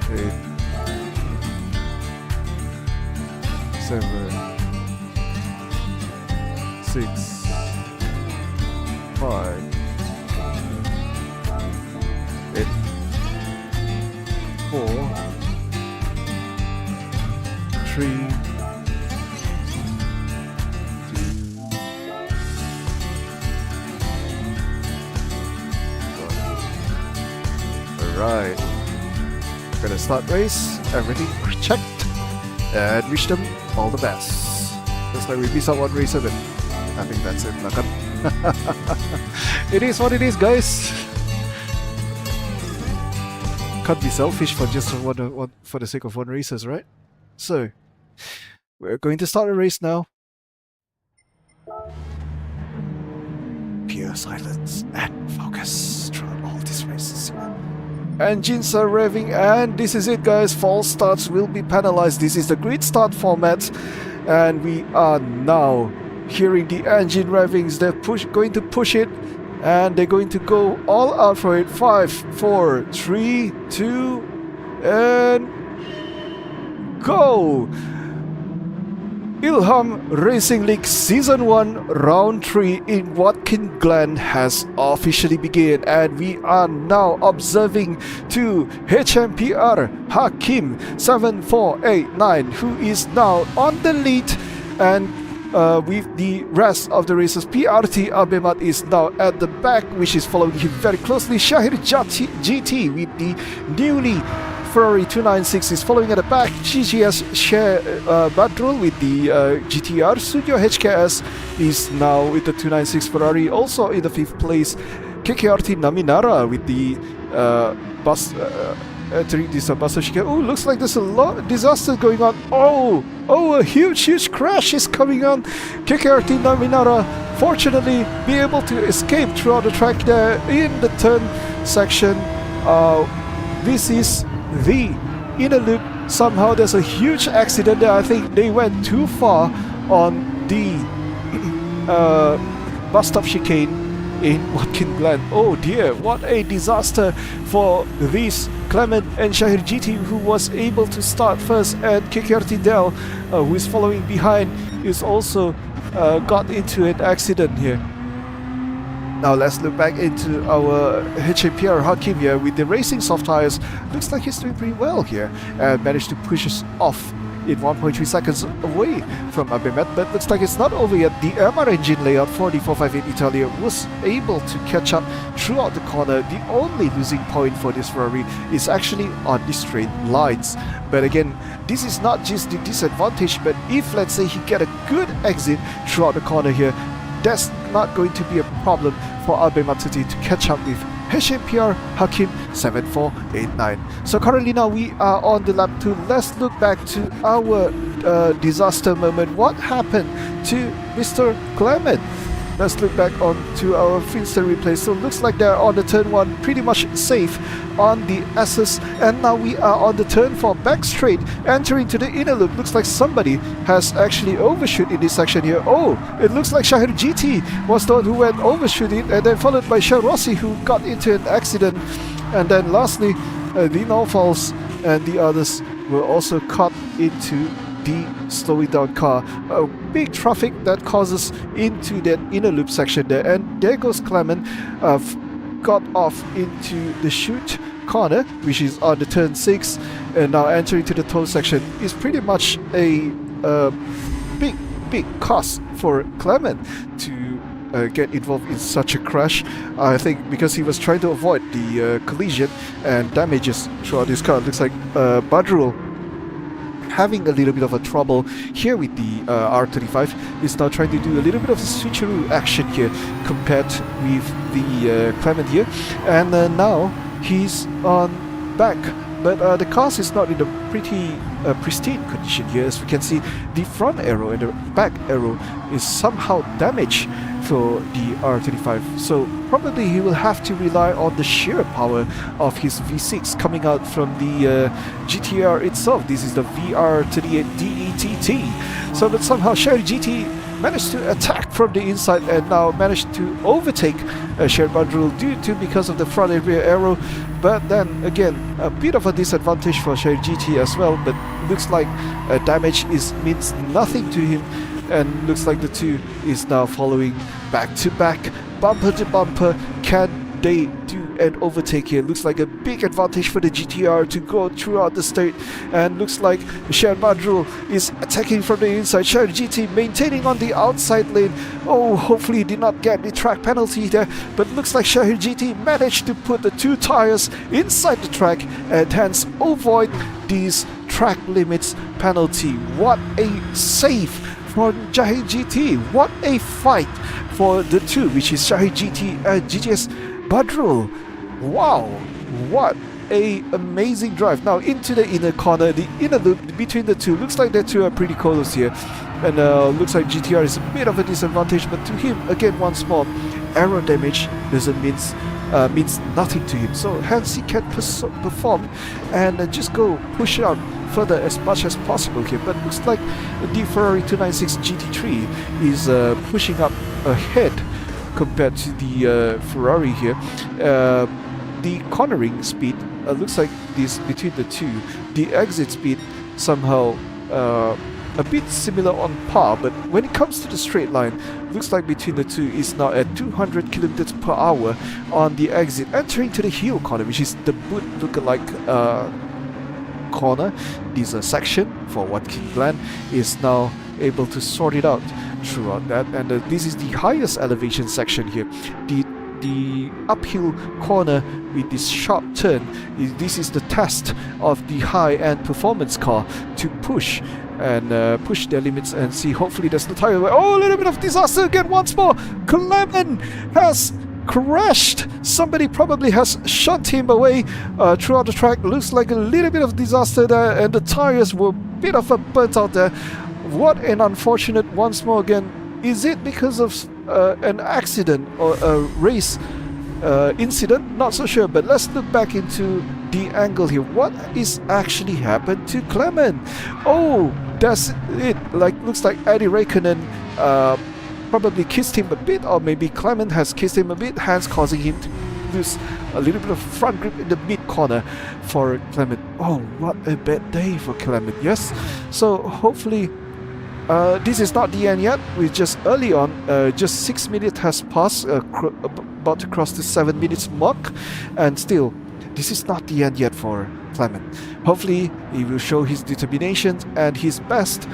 Speaker 3: 8 7 6 5 8 4 3 Right, gonna start race, everything checked, and wish them all the best. Looks like we missed out one race of it. I think that's it, Nakan. It is what it is, guys. Can't be selfish for just one for the sake of one races, right? So, we're going to start a race now. Pure silence and focus throughout all these races. Engines are revving, and this is it, guys. False starts will be penalized. This is the grid start format, and we are now hearing the engine revvings. They're going to push it, and they're going to go all out for it. 5, 4, 3, 2, and go! Ilham Racing League Season 1 Round 3 in Watkins Glen has officially begun, and we are now observing to HMPR Hakim 7489, who is now on the lead, and with the rest of the races. PRT Abemat is now at the back, which is following him very closely. Shahir GT with the newly Ferrari 296 is following at the back. GGS Badrul with the GTR. Studio HKS is now with the 296 Ferrari. Also in the 5th place, KKRT Naminara with the bus entering this bus chicane. Oh, looks like there's a lot disaster going on. Oh, a huge crash is coming on. KKRT Naminara fortunately be able to escape throughout the track there in the turn section. This is the inner loop. Somehow there's a huge accident there. I think they went too far on the bus stop chicane in Watkins Glen. Oh dear, what a disaster for these Clement and Shahir GT, who was able to start first, and KKRT Dell, who is following behind, is also got into an accident here. Now let's look back into our HMPR Hakim here with the racing soft tires. Looks like he's doing pretty well here and managed to push us off in 1.3 seconds away from Abemet, but looks like it's not over yet. The MR engine layout for the 458 Italia was able to catch up throughout the corner. The only losing point for this Ferrari is actually on the straight lines. But again, this is not just the disadvantage, but if let's say he get a good exit throughout the corner here, that's not going to be a problem for Abe Matsuti to catch up with HMPR Hakim 7489. So currently now we are on the lap 2. Let's look back to our disaster moment. What happened to Mr. Clement? Let's look back on to our Finster replay. So looks like they're on the turn 1 pretty much safe on the S's, and now we are on the turn 4 back straight entering to the inner loop. Looks like somebody has actually overshoot in this section here. Oh, it looks like Shahir GT was the one who went overshooting, and then followed by Shah Rossi, who got into an accident, and then lastly the Norfalls and the others were also caught into the slowing down car. A big traffic that causes into that inner loop section there, and there goes Clement, got off into the chute corner, which is on the turn 6, and now entering to the toe section is pretty much a big cost for Clement to get involved in such a crash. I think because he was trying to avoid the collision and damages throughout his car. Looks like Badrul having a little bit of a trouble here with the R35. Is now trying to do a little bit of a switcheroo action here compared with the Clement here, and now he's on back, but the car is not in a pretty pristine condition here. As we can see, the front arrow and the back arrow is somehow damaged for the R35, so probably he will have to rely on the sheer power of his V6 coming out from the GTR itself. This is the VR38 DETT. So but somehow Sherry GT managed to attack from the inside and now managed to overtake Sherry Badrul because of the front and rear arrow. But then again, a bit of a disadvantage for Sherry GT as well, but looks like damage means nothing to him, and looks like the two is now following back to back, bumper to bumper. Can they do an overtake here? Looks like a big advantage for the GTR to go throughout the state, and looks like Sherry Badrul is attacking from the inside. Sherry GT maintaining on the outside lane. Oh, hopefully he did not get the track penalty there, but looks like Sherry GT managed to put the two tires inside the track and hence avoid these track limits penalty. What a save for Shahid GT. What a fight for the two, which is Shahid GT and GTS Badrul. Wow, what a amazing drive. Now into the inner corner, the inner loop between the two. Looks like the two are pretty close here, and looks like GTR is a bit of a disadvantage, but to him, again, once more, aero damage doesn't means nothing to him, so hence he can perform and just go push out further as much as possible here. But looks like the Ferrari 296 GT3 is pushing up ahead compared to the Ferrari here. The cornering speed looks like this between the two. The exit speed somehow a bit similar on par, but when it comes to the straight line, looks like between the two is now at 200 kilometers per hour on the exit, entering to the heel corner, which is the boot lookalike corner. This section for Watkins Glen is now able to sort it out throughout that, and this is the highest elevation section here. The uphill corner with this sharp turn, this is the test of the high-end performance car to push and push their limits and see. Hopefully there's no tire wear. Oh, a little bit of disaster again once more. Clement has crashed. Somebody probably has shot him away throughout the track. Looks like a little bit of disaster there, and the tires were a bit of a burnt out there. What an unfortunate once more again. Is it because of an accident or a race incident? Not so sure, but let's look back into the angle here. What is actually happened to Clement? Oh, that's it. Looks like Eddie Raikkonen probably kissed him a bit, or maybe Clement has kissed him a bit, hence causing him to lose a little bit of front grip in the mid corner for Clement. Oh, what a bad day for Clement. Yes, so hopefully this is not the end yet. We're just early on. Just 6 minutes has passed, about to cross the 7 minutes mark, and still this is not the end yet for Clement. Hopefully he will show his determination and his best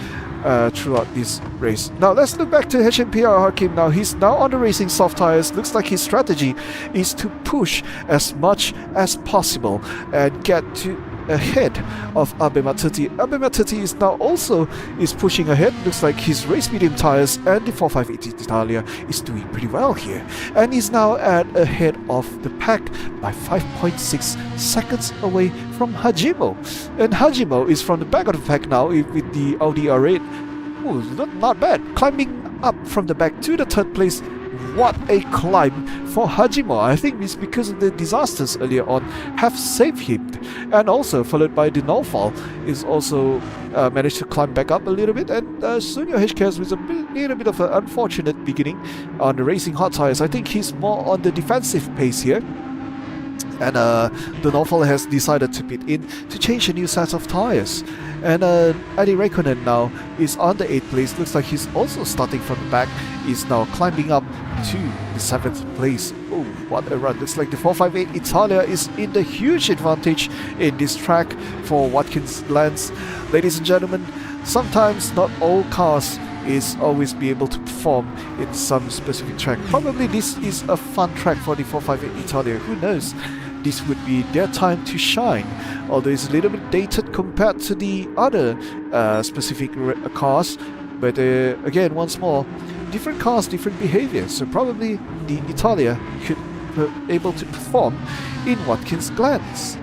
Speaker 3: throughout this race. Now let's look back to HMPR Hakim. Now he's now on the racing soft tires. Looks like his strategy is to push as much as possible and get to ahead of Abema 30. Abema 30 is now also pushing ahead. Looks like his race medium tires and the 458 Italia is doing pretty well here, and is now ahead of the pack by 5.6 seconds away from Hajimo. And Hajimo is from the back of the pack now with the Audi R8. Oh, not bad. Climbing up from the back to the third place. What a climb for Hajimo. I think it's because of the disasters earlier on have saved him. And also followed by the Nolfal is also managed to climb back up a little bit, and Sunyo HKS with a little bit of an unfortunate beginning on the racing hot tires. I think he's more on the defensive pace here. And the Nolfal has decided to pit in to change a new set of tires. And Eddie Raikkonen now is on the 8th place. Looks like he's also starting from the back. Is now climbing up to the 7th place. Oh, what a run. Looks like the 458 Italia is in the huge advantage in this track for Watkins Glen. Ladies and gentlemen, sometimes not all cars is always be able to perform in some specific track. Probably this is a fun track for the 458 Italia. Who knows? This would be their time to shine. Although it's a little bit dated compared to the other specific cars. But again, once more, different cars, different behavior. So probably the Italia could be able to perform in Watkins Glen's.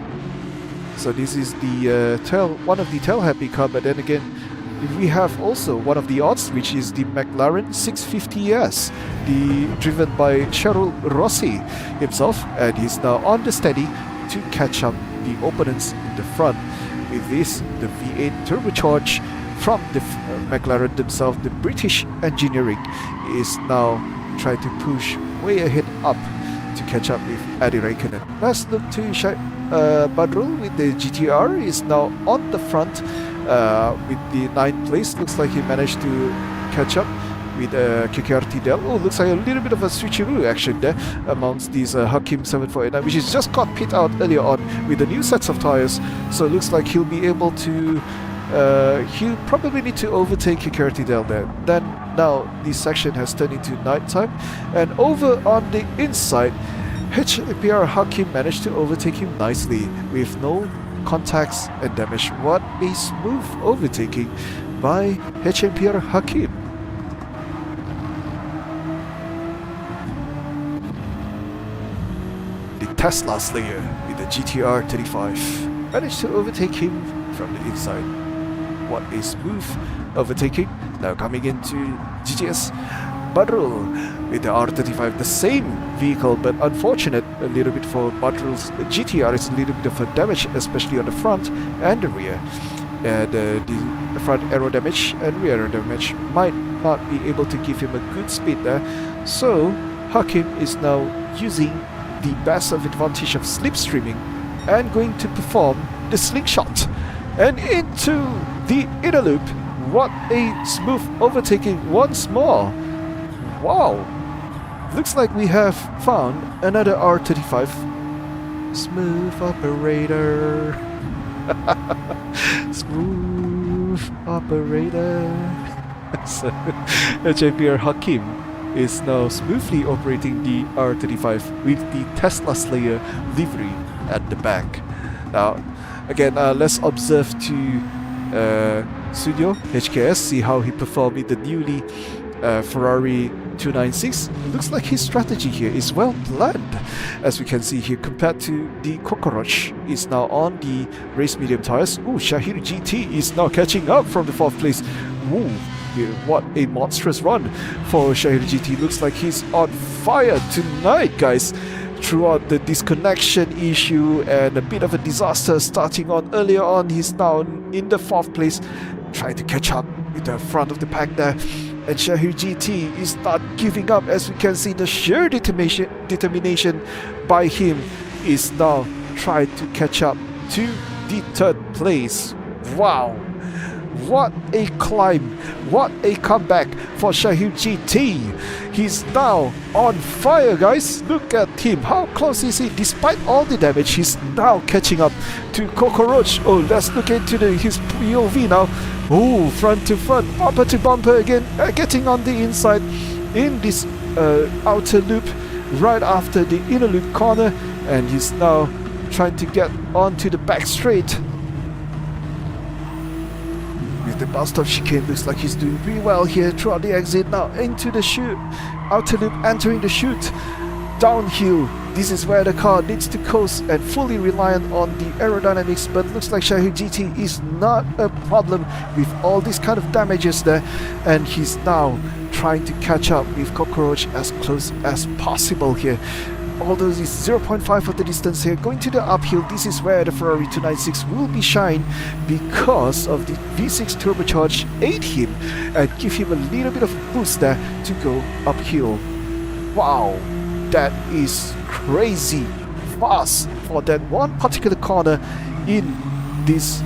Speaker 3: So this is the one of the tail-happy car, but then again, we have also one of the odds, which is the McLaren 650S, driven by Cheryl Rossi himself, and he's now on the steady to catch up the opponents in the front. With this, the V8 turbocharged from the McLaren themselves, the British engineering, is now trying to push way ahead up to catch up with Eddie Raikkonen. Let's look to Badrul with the GTR is now on the front with the 9th place. Looks like he managed to catch up with KKRT Del. Oh, looks like a little bit of a switcheroo action there amongst these Hakim 749, which is just got pit out earlier on with the new sets of tires. So it looks like he'll be able to he'll probably need to overtake KKRT Del there. Then now this section has turned into nighttime, and over on the inside, HPR Hakim managed to overtake him nicely with no contacts and damage. What a smooth overtaking by HPR Hakim. The Tesla Slayer with the GTR 35 managed to overtake him from the inside. What a smooth overtaking. Now coming into GTS Badrul with the R35, the same vehicle, but unfortunate a little bit for Badrul's GTR is a little bit of a damage, especially on the front and the rear. And the front aero damage and rear aero damage might not be able to give him a good speed there. So Hakim is now using the best of advantage of slipstreaming and going to perform the slingshot and into the inner loop. What a smooth overtaking once more. Wow, looks like we have found another R35 smooth operator. Smooth operator. So HPR Hakim is now smoothly operating the R35 with the Tesla Slayer livery at the back. Now again, let's observe to Studio HKS, see how he performed with the newly Ferrari 296. Looks like his strategy here is well planned, as we can see here. Compared to the Cockroach, is now on the race medium tires. Ooh, Shahir GT is now catching up from the 4th place. Ooh, what a monstrous run for Shahir GT. Looks like he's on fire tonight, guys. Throughout the disconnection issue and a bit of a disaster starting on earlier on, he's now in the 4th place, trying to catch up with the front of the pack there. And Shahir GT is not giving up, as we can see. The sheer determination by him is now trying to catch up to the 3rd place. Wow, what a climb, what a comeback for Shahir GT. He's now on fire, guys. Look at him, how close is he? Despite all the damage, he's now catching up to Cockroach. Oh, let's look into his POV now. Oh, front to front, bumper to bumper again, getting on the inside in this outer loop right after the inner loop corner, and he's now trying to get onto the back straight. With the bus stop chicane, looks like he's doing pretty well here throughout the exit. Now into the chute, outer loop, entering the chute, downhill. This is where the car needs to coast and fully reliant on the aerodynamics, but looks like Shahir GT is not a problem with all these kind of damages there, and he's now trying to catch up with Cockroach as close as possible here. Although it's 0.5 of the distance here, going to the uphill, this is where the Ferrari 296 will be shine, because of the V6 turbocharge aid him and give him a little bit of a boost there to go uphill. Wow, that is crazy fast for that one particular corner in this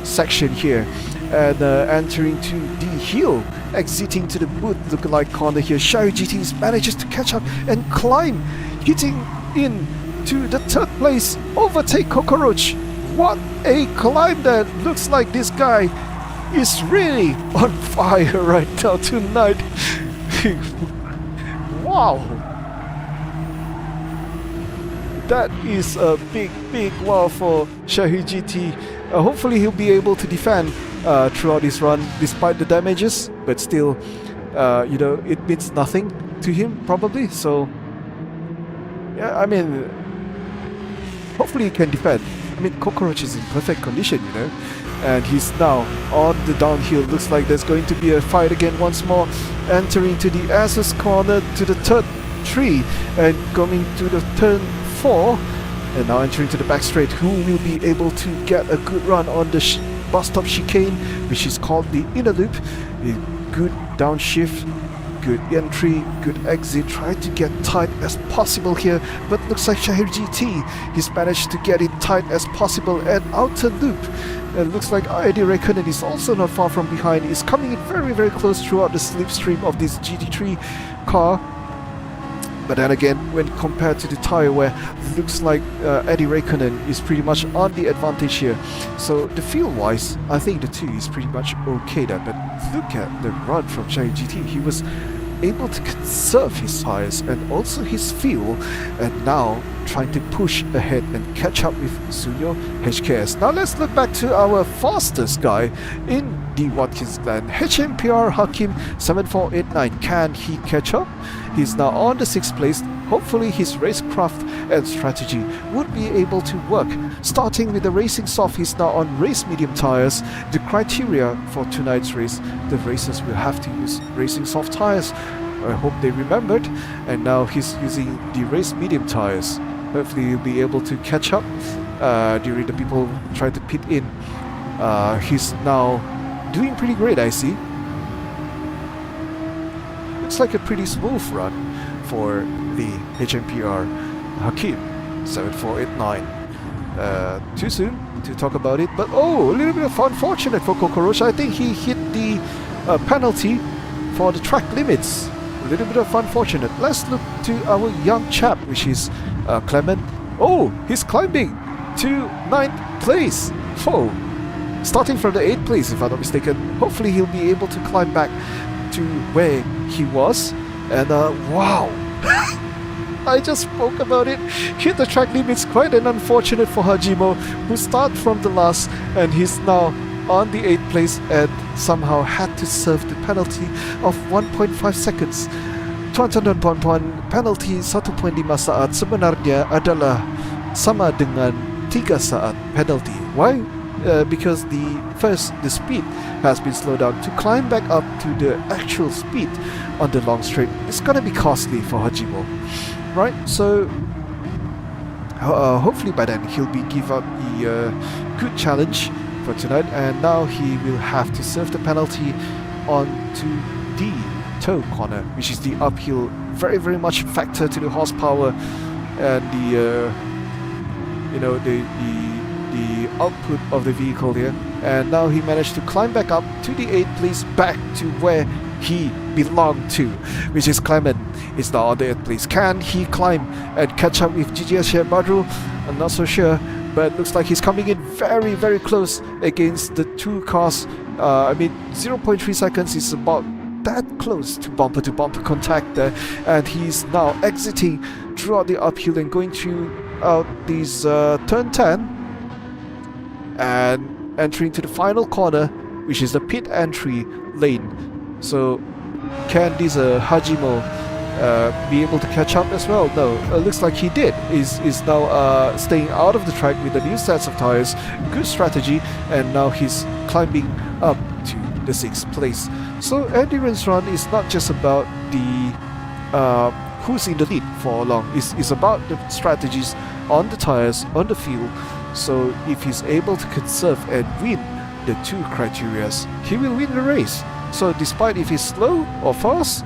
Speaker 3: section here. And entering to the hill, exiting to the boot look-alike corner here, Shahir GT manages to catch up and climb, hitting in to the 3rd place, overtake Cockroach. What a climb that looks like this guy is really on fire right now tonight. Wow. That is a big wow for Shahid GT. Hopefully he'll be able to defend throughout this run despite the damages, but still, you know, it means nothing to him probably. So, yeah, I mean, hopefully he can defend. I mean, Cockroach is in perfect condition, you know, and he's now on the downhill. Looks like there's going to be a fight again once more, entering to the S's corner to the third tree and coming to the turn 4, and now entering to the back straight. Who will be able to get a good run on the bus stop chicane, which is called the inner loop? A good downshift, good entry, good exit. Try to get tight as possible here, but looks like Shahid GT, he's managed to get it tight as possible and outer loop. It looks like Eddie Raikkonen is also not far from behind. He's coming in very close throughout the slipstream of this GT3 car. But then again, when compared to the tyre wear, it looks like Eddie Raikkonen is pretty much on the advantage here. So the feel-wise, I think the two is pretty much okay there. But look at the run from Shahid GT. He was able to conserve his tyres and also his fuel, and now trying to push ahead and catch up with Sunyo HKS. Now let's look back to our fastest guy in the Watkins Glen, HMPR Hakim 7489. Can he catch up? He's now on the 6th place. Hopefully his racecraft and strategy would be able to work. Starting with the racing soft, he's now on race medium tires. The criteria for tonight's race, the racers will have to use racing soft tires. I hope they remembered. And now he's using the race medium tires. Hopefully he'll be able to catch up during the people try to pit in. He's now doing pretty great, I see. Looks like a pretty smooth run for the HMPR Hakim 7489. Too soon to talk about it, but oh, a little bit of unfortunate for Kokorosh. I think he hit the penalty for the track limits. A little bit of unfortunate. Let's look to our young chap, which is Clement. Oh, he's climbing to 9th place. Oh, starting from the 8th place, if I'm not mistaken. Hopefully he'll be able to climb back to where he was. And wow. I just spoke about it. Hit the track limits. Quite an unfortunate for Hajimo, who started from the last, and he's now on the 8th place and somehow had to serve the penalty of 1.5 seconds. Tuan-tuan dan puan-puan, penalti 1.5 saat sebenarnya adalah sama dengan 3 saat penalty. Why? Because the speed has been slowed down. To climb back up to the actual speed on the long straight, it's gonna be costly for Hajimo, right? So hopefully by then he'll be give up the good challenge for tonight, and now he will have to serve the penalty onto the toe corner, which is the uphill, very much factor to the horsepower and the you know, the output of the vehicle here. And now he managed to climb back up to the 8th place, back to where he belonged to, which is Clement is now on the 8th place. Can he climb and catch up with GGS Badru? I'm not so sure, but looks like he's coming in very close against the two cars. I mean, 0.3 seconds is about that close to bumper contact there, and he's now exiting throughout the uphill and going through out these turn 10 and entering to the final corner, which is the pit entry lane. So can this Hajimo be able to catch up as well? No, looks like he did. Is now staying out of the track with the new sets of tires. Good strategy, and now he's climbing up to the 6th place. So endurance run is not just about the who's in the lead for long. It's about the strategies on the tires, on the field. So if he's able to conserve and win the two criterias, he will win the race. So despite if he's slow or fast,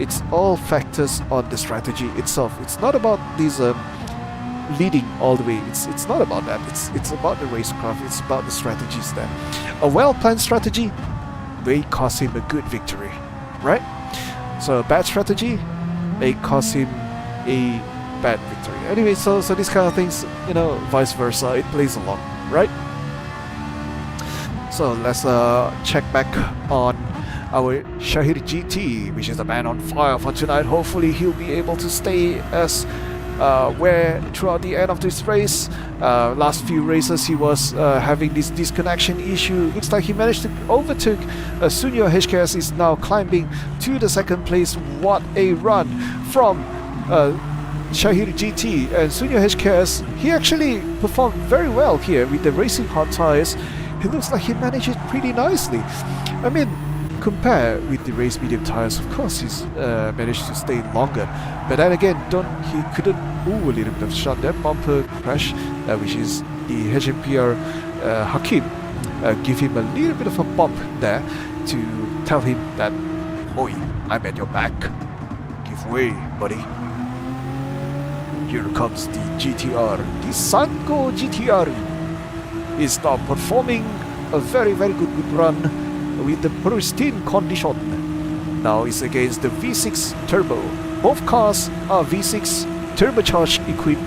Speaker 3: it's all factors on the strategy itself. It's not about these leading all the way. It's not about that. It's about the racecraft. It's about the strategies there. A well-planned strategy may cost him a good victory, right? So a bad strategy may cost him a bad victory. Anyway, so these kind of things, you know, vice versa, it plays along, right? So let's check back on our Shahir GT, which is the man on fire for tonight. Hopefully he'll be able to stay as where throughout the end of this race. Last few races he was having this disconnection issue. Looks like he managed to overtake Sunyo HKS is now climbing to the second place. What a run from Shahir GT. And Sunyo HKS, he actually performed very well here with the racing hard tires. He looks like he managed it pretty nicely. I mean, compare with the race medium tires, of course he's managed to stay longer, but then again he couldn't move a little bit of shot there. Bumper crash, which is the HMPR Hakim give him a little bit of a bump there to tell him that, oi, I'm at your back, give way buddy. Here comes the GTR. The Sanko GTR is now performing a very good run with the pristine condition. Now it's against the V6 Turbo. Both cars are V6 turbocharged equipped,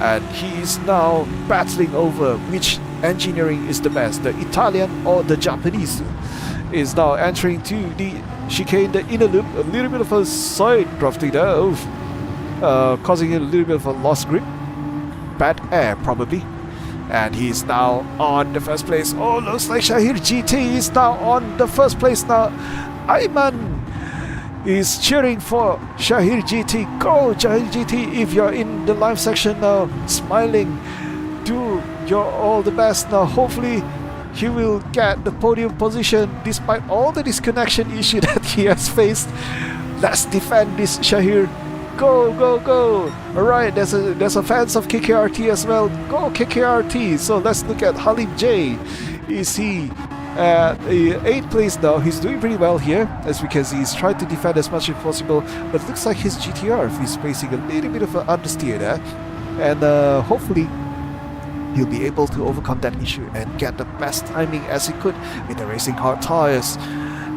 Speaker 3: and he is now battling over which engineering is the best, the Italian or the Japanese. Is now entering to the chicane, the inner loop, a little bit of a side drafting there, causing a little bit of a lost grip, bad air probably. And he's now on the first place. Oh, looks like Shahir GT is now on the first place now. Ayman is cheering for Shahir GT. Go Shahir GT if you're in the live section now, smiling. Do your all the best now. Hopefully he will get the podium position despite all the disconnection issue that he has faced. Let's defend this Shahir. Go, go, go! Alright, there's a fans of KKRT as well. Go KKRT! So let's look at Halim J. Is he at the 8th place now? He's doing pretty well here. As we can see, he's trying to defend as much as possible. But it looks like his GTR is facing a little bit of an understeer there. And hopefully he'll be able to overcome that issue and get the best timing as he could with the racing hard tires.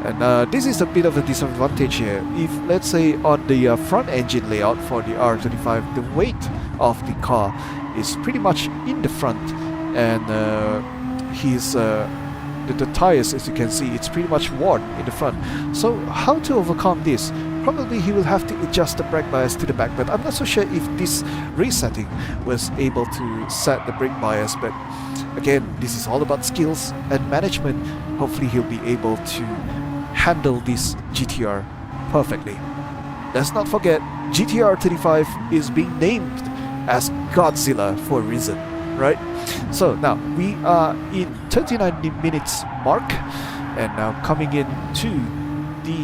Speaker 3: And this is a bit of a disadvantage here. If let's say on the front engine layout for the R35, the weight of the car is pretty much in the front, and the tires, as you can see, it's pretty much worn in the front. So how to overcome this? Probably he will have to adjust the brake bias to the back, but I'm not so sure if this resetting was able to set the brake bias. But again, this is all about skills and management. Hopefully he'll be able to handle this GTR perfectly. Let's not forget, GTR 35 is being named as Godzilla for a reason, right? So now we are in 39 minutes mark, and now coming in to the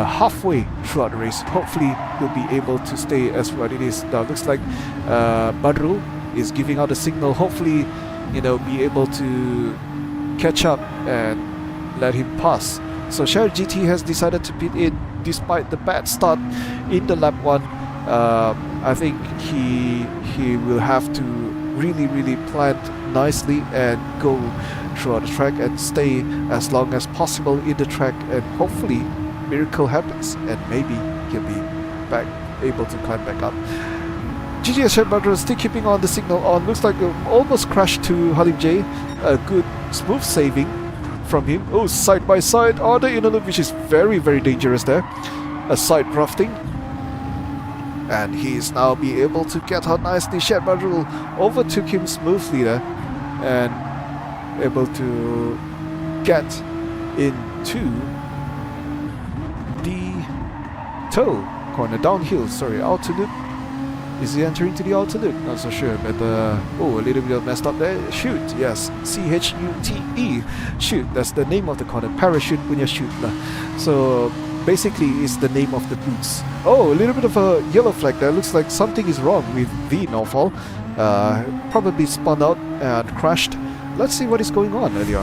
Speaker 3: halfway throughout the race. Hopefully he'll be able to stay as what it is. Now looks like Badru is giving out a signal. Hopefully, be able to catch up and let him pass. So Shahir GT has decided to pit in despite the bad start in the lap 1. I think he will have to really plan nicely and go throughout the track and stay as long as possible in the track, and hopefully miracle happens and maybe he'll be able to climb back up. GTS Shedbadr still keeping on the signal on. Looks like almost crashed to Halim J. A good smooth saving from him. Oh, side by side on the inner loop, which is very dangerous there. A side drafting. And he is now be able to get out nicely. Shedbadr overtook him smoothly there and able to get into the toe corner, downhill, sorry, outer loop. Is he entering to the outer loop? Not so sure, but oh, a little bit of messed up there. Shoot, yes, C-H-U-T-E, shoot, that's the name of the corner, parachute punya shoot lah. So basically it's the name of the boots. Oh, a little bit of a yellow flag there. Looks like something is wrong with the Norfall. Probably spun out and crashed. Let's see what is going on earlier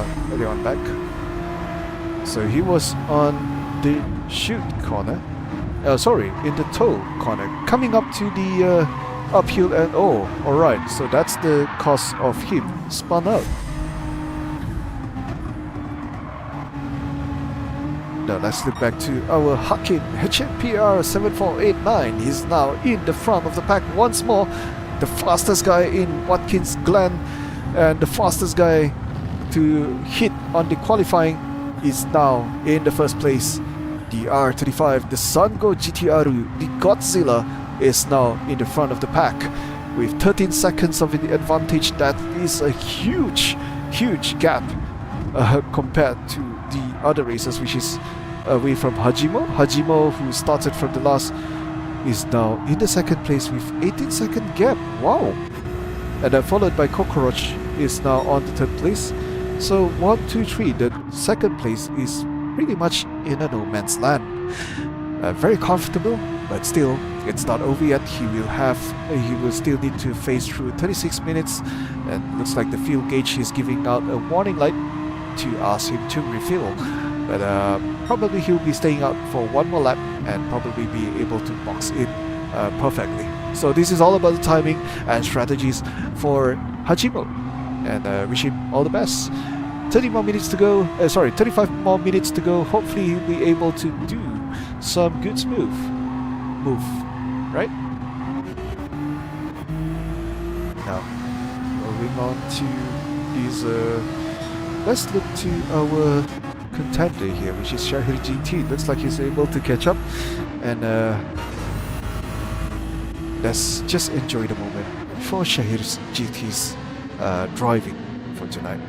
Speaker 3: on back. So he was on the shoot corner. Sorry, in the toe corner, coming up to the uphill, and oh, alright, so that's the cause of him spun out. Now let's look back to our Hakim HMPR 7489. He's now in the front of the pack once more, the fastest guy in Watkins Glen and the fastest guy to hit on the qualifying is now in the first place. The R35, the Sungo GTR, the Godzilla is now in the front of the pack with 13 seconds of the advantage. That is a huge gap compared to the other racers, which is away from Hajimo. Hajimo, who started from the last, is now in the second place with 18-second gap. Wow! And then followed by Cockroach is now on the third place. So 1, 2, 3, the second place is pretty much in a no man's land. Very comfortable, but still, it's not over yet. He will still need to phase through 36 minutes, and looks like the fuel gauge is giving out a warning light to ask him to refill. But probably he'll be staying out for one more lap and probably be able to box in perfectly. So this is all about the timing and strategies for Hajimo, and wish him all the best. 30 more minutes to go. 35 more minutes to go. Hopefully he'll be able to do some good move, right? Now, moving on to these. Let's look to our contender here, which is Shahir GT. Looks like he's able to catch up, and let's just enjoy the moment for Shahir GT's driving for tonight.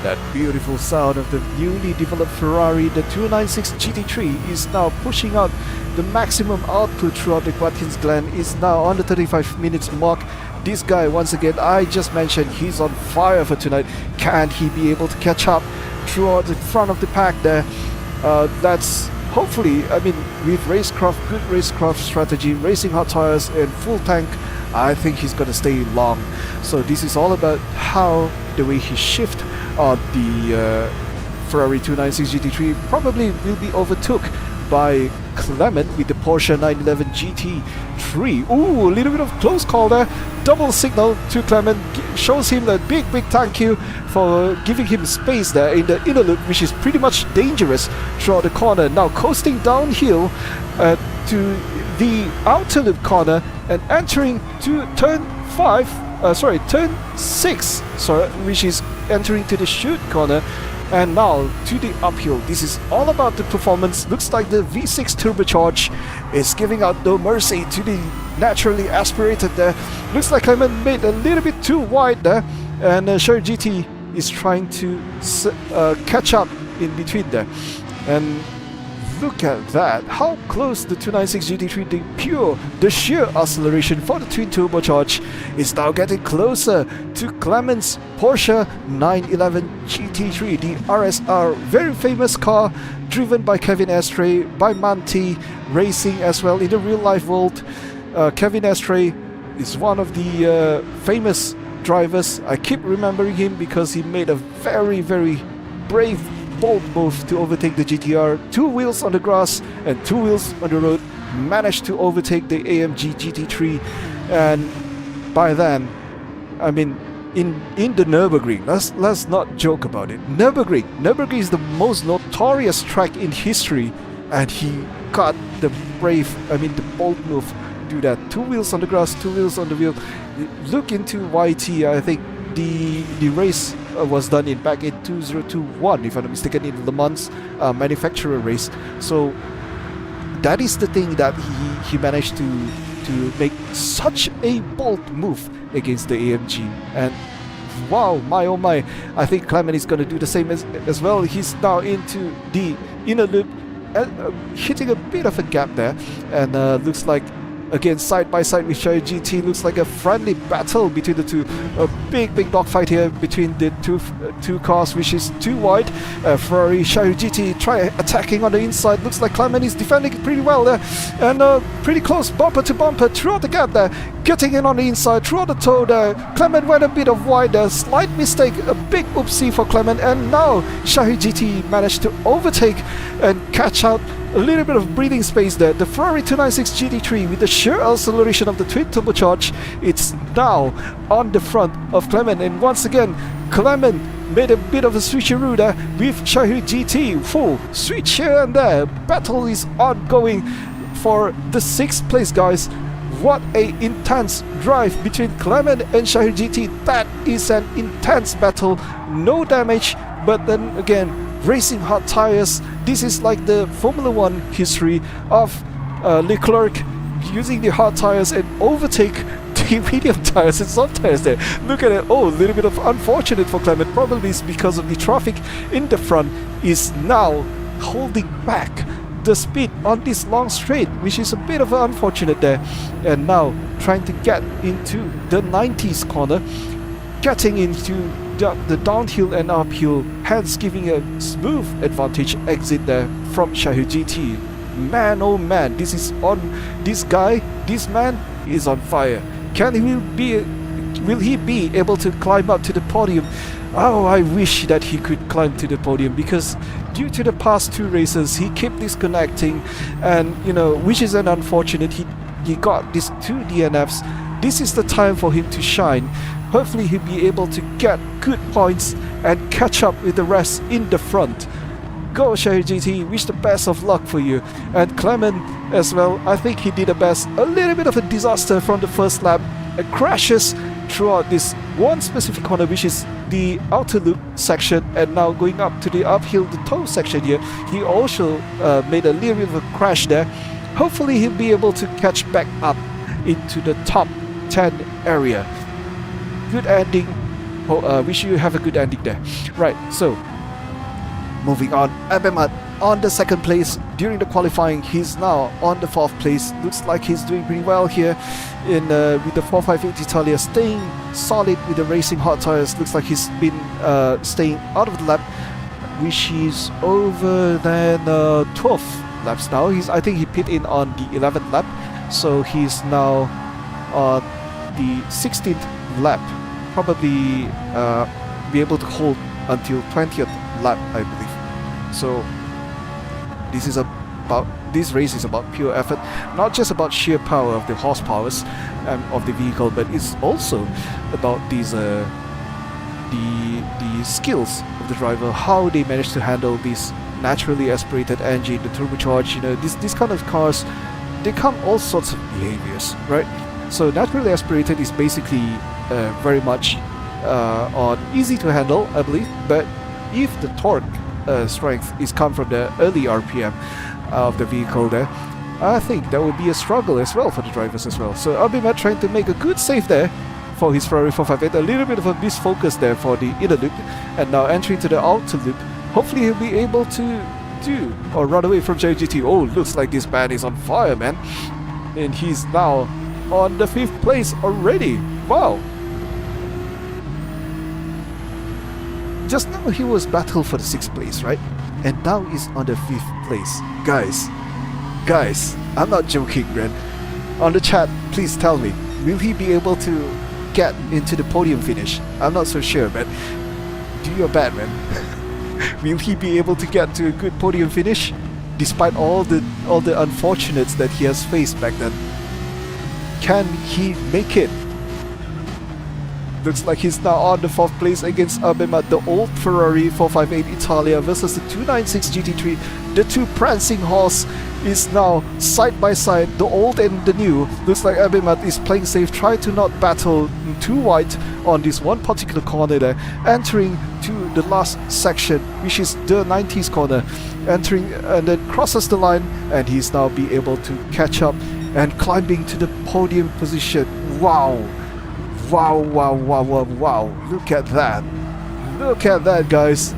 Speaker 3: That beautiful sound of the newly developed Ferrari, the 296 GT3, is now pushing out the maximum output throughout the Watkins Glen, is now on the 35 minutes mark. This guy, once again, I just mentioned, he's on fire for tonight. Can he be able to catch up throughout the front of the pack there? That's hopefully, I mean, with racecraft, good racecraft strategy, racing hot tires and full tank, I think he's going to stay long. So this is all about how the way he shifts on the Ferrari 296 GT3 probably will be overtook by Clement with the Porsche 911 GT3. Ooh, a little bit of close call there. Double signal to Clement, shows him a big thank you for giving him space there in the inner loop, which is pretty much dangerous throughout the corner. Now coasting downhill to the outer loop corner and entering to turn 6, which is entering to the chute corner, and now to the uphill. This is all about the performance. Looks like the V6 turbocharge is giving out no mercy to the naturally aspirated there. Looks like Clement made a little bit too wide there, and Shahir GT is trying to catch up in between there. And look at that, how close the 296 GT3, the sheer acceleration for the twin turbocharge is now getting closer to Clement's Porsche 911 GT3, the RSR, very famous car driven by Kevin Estray, by Manti Racing as well in the real life world. Kevin Estray is one of the famous drivers. I keep remembering him because he made a very brave, bold move to overtake the GTR. 2 wheels on the grass and 2 wheels on the road. Managed to overtake the AMG GT3, and by then, I mean, in the Nürburgring, let's not joke about it. Nürburgring is the most notorious track in history, and he got the bold move to do that. 2 wheels on the grass, 2 wheels on the wheel. Look into YT. I think the race was done back in 2021, if I'm not mistaken, in Le Mans manufacturer race. So that is the thing that he managed to make such a bold move against the AMG. And wow, my oh my, I think Clement is going to do the same as well. He's now into the inner loop, hitting a bit of a gap there, and looks like again side by side with Xiaoyu GT. Looks like a friendly battle between the two. A big dogfight here between the two cars, which is too wide. Ferrari, Xiaoyu GT try attacking on the inside. Looks like Clement is defending it pretty well there, and pretty close bumper to bumper throughout the gap there, getting in on the inside throughout the toe there. Clement went a bit of wide there, slight mistake, a big oopsie for Clement, and now Xiaoyu GT managed to overtake and catch out a little bit of breathing space there. The Ferrari 296 GT3 with the sheer acceleration of the twin turbocharge, it's now on the front of Clement, and once again Clement made a bit of a switcheroo there with Xiaoyu GT. Full switch here and there. Battle is ongoing for the 6th place, guys. What a intense drive between Clement and Xiaoyu GT. That is an intense battle. No damage, but then again, racing hard tires. This is like the Formula 1 history of Leclerc using the hard tires and overtake the medium tires and soft tires there. Look at it. Oh, a little bit of unfortunate for Clement. Probably it's because of the traffic in the front is now holding back the speed on this long straight, which is a bit of unfortunate there. And now trying to get into the 90s corner, getting into the downhill and uphill, hence giving a smooth advantage exit there from Xiaoyu GT. Man, oh man, this man is on fire. Will he be able to climb up to the podium? Oh, I wish that he could climb to the podium, because due to the past 2 races he kept disconnecting, and which is an unfortunate. He got these 2 DNFs. This is the time for him to shine. Hopefully he'll be able to get good points and catch up with the rest in the front. Go Xiaoyu GT, wish the best of luck for you. And Clement as well, I think he did the best. A little bit of a disaster from the first lap. Crashes throughout this one specific corner, which is the outer loop section, and now going up to the uphill, the toe section here. He also made a little bit of a crash there. Hopefully he'll be able to catch back up into the top 10 area. Good ending. Wish you have a good ending there. Right, so moving on, Abemat on the 2nd place during the qualifying. He's now on the 4th place. Looks like he's doing pretty well here in with the 458 Italia, staying solid with the racing hot tires. Looks like he's been staying out of the lap, which is over than 12 laps now. I think he pit in on the 11th lap, so he's now on the 16th lap. Probably be able to hold until 20th lap, I believe. So this race is about pure effort, not just about sheer power of the horsepowers of the vehicle, but it's also about these the skills of the driver, how they manage to handle this naturally aspirated engine, the turbocharged. These kind of cars, they come all sorts of behaviors, right? So naturally aspirated is basically very much on easy to handle, I believe, but if the torque strength is come from the early RPM of the vehicle there, I think that would be a struggle as well for the drivers as well. So Abimat trying to make a good save there for his Ferrari 458, a little bit of a misfocus there for the inner loop, and now entering to the outer loop. Hopefully he'll be able to do or run away from Xiaoyu GT. Oh, looks like this man is on fire, man, and he's now on the 5th place already. Wow. Just now he was battled for the 6th place, right? And now he's on the 5th place. Guys, I'm not joking, man. On the chat, please tell me, will he be able to get into the podium finish? I'm not so sure, but do your bet, man. Will he be able to get to a good podium finish despite all the unfortunates that he has faced back then? Can he make it? Looks like he's now on the 4th place against Abemat, the old Ferrari 458 Italia versus the 296 GT3. The 2 prancing horse is now side by side, the old and the new. Looks like Abemat is playing safe, try to not battle too wide on this one particular corner there. Entering to the last section, which is the 90s corner. Entering and then crosses the line, and he's now be able to catch up and climbing to the podium position. Wow. Look at that, guys.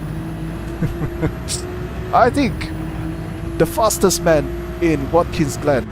Speaker 3: I think the fastest man in Watkins Glen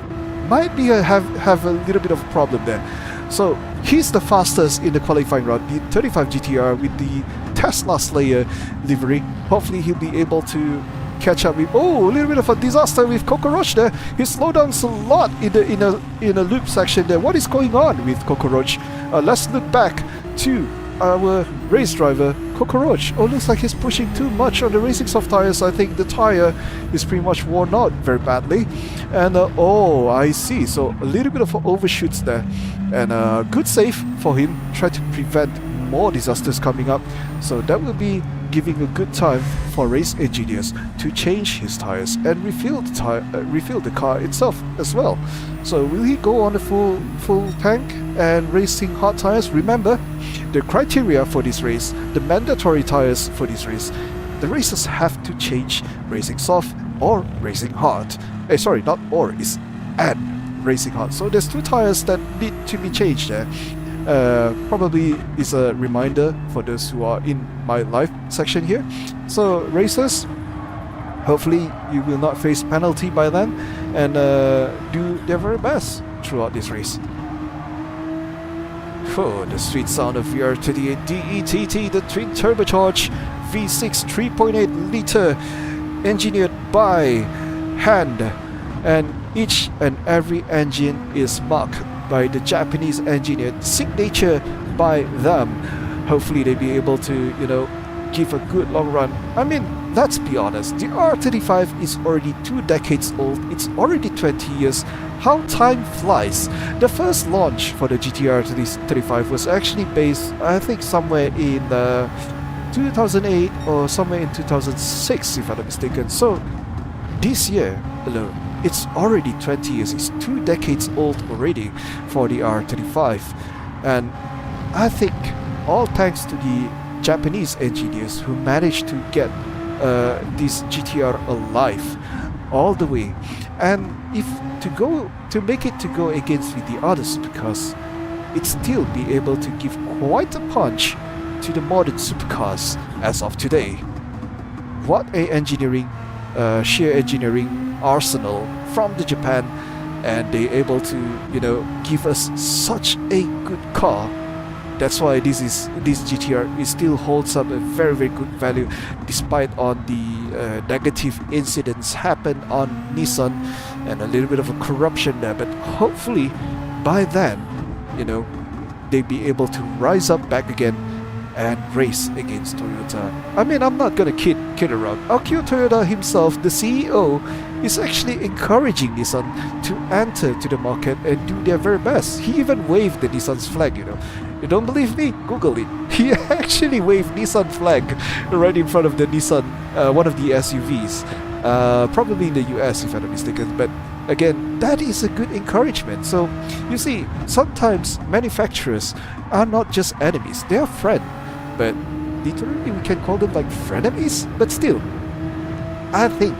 Speaker 3: might be have a little bit of a problem there. So he's the fastest in the qualifying round, the 35 GTR with the Tesla Slayer livery. Hopefully he'll be able to catch up with. Oh, a little bit of a disaster with Cockroach there. He slowed down a lot in a loop section there. What is going on with Cockroach? Let's look back to our race driver Cockroach. Oh, looks like he's pushing too much on the racing soft tires. I think the tire is pretty much worn out very badly. And oh, I see. So a little bit of overshoots there, and good save for him. Try to prevent more disasters coming up. So that will be giving a good time for race engineers to change his tires and refill the car itself as well. So will he go on a full tank and racing hard tires? Remember, the criteria for this race, the mandatory tires for this race, the racers have to change racing soft or racing hard. Sorry, not or, is and racing hard. So there's two tires that need to be changed there. Probably is a reminder for those who are in my live section here. So racers, hopefully you will not face penalty by then, and do their very best throughout this race. Oh, the sweet sound of VR38 DETT, the twin turbocharged V6 3.8 liter, engineered by hand, and each and every engine is marked by the Japanese engineered signature by them. Hopefully they'll be able to, give a good long run. I mean, let's be honest, the R35 is already 2 decades old. It's already 20 years. How time flies. The first launch for the GTR 35 was actually based, I think, somewhere in 2008 or somewhere in 2006, if I'm not mistaken. So this year alone, it's already 20 years. It's 2 decades old already for the R35. And I think all thanks to the Japanese engineers who managed to get this GTR alive all the way. And if to make it to go against with the other supercars, it still be able to give quite a punch to the modern supercars as of today. What a sheer engineering arsenal from the Japan, and they able to give us such a good car. That's why this GTR still holds up a very, very good value, despite on the negative incidents happen on Nissan and a little bit of a corruption there. But hopefully by then, they'll be able to rise up back again and race against Toyota. I mean, I'm not gonna kid around. Akio Toyoda himself, the CEO, is actually encouraging Nissan to enter to the market and do their very best. He even waved the Nissan's flag, You don't believe me? Google it. He actually waved Nissan flag right in front of the Nissan, one of the SUVs. Probably in the US, if I'm not mistaken. But again, that is a good encouragement. So, you see, sometimes manufacturers are not just enemies. They are friends. But literally, we can call them like frenemies. But still, I think,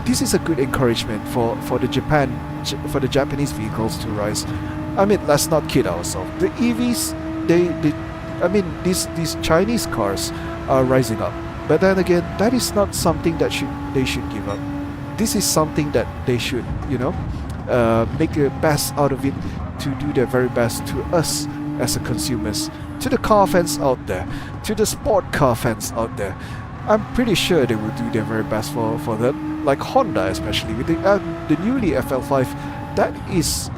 Speaker 3: this is a good encouragement for the Japanese vehicles to rise. I mean, let's not kid ourselves. The EVs, these Chinese cars are rising up. But then again, that is not something that they should give up. This is something that they should, make the best out of it, to do their very best to us as a consumers, to the car fans out there, to the sport car fans out there. I'm pretty sure they will do their very best for them. Like Honda, especially with the newly FL5. That is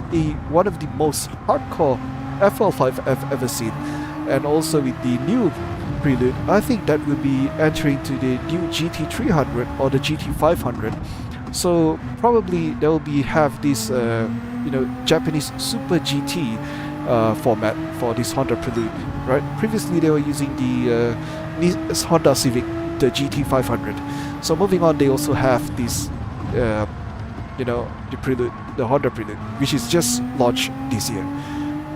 Speaker 3: one of the most hardcore FL5 I've ever seen. And also with the new Prelude, I think that will be entering to the new GT300 or the GT500. So probably they will have this Japanese Super GT format for this Honda Prelude, right? Previously they were using the Honda Civic, the GT500. So moving on, they also have this the Prelude, the Honda Prelude, which is just launched this year,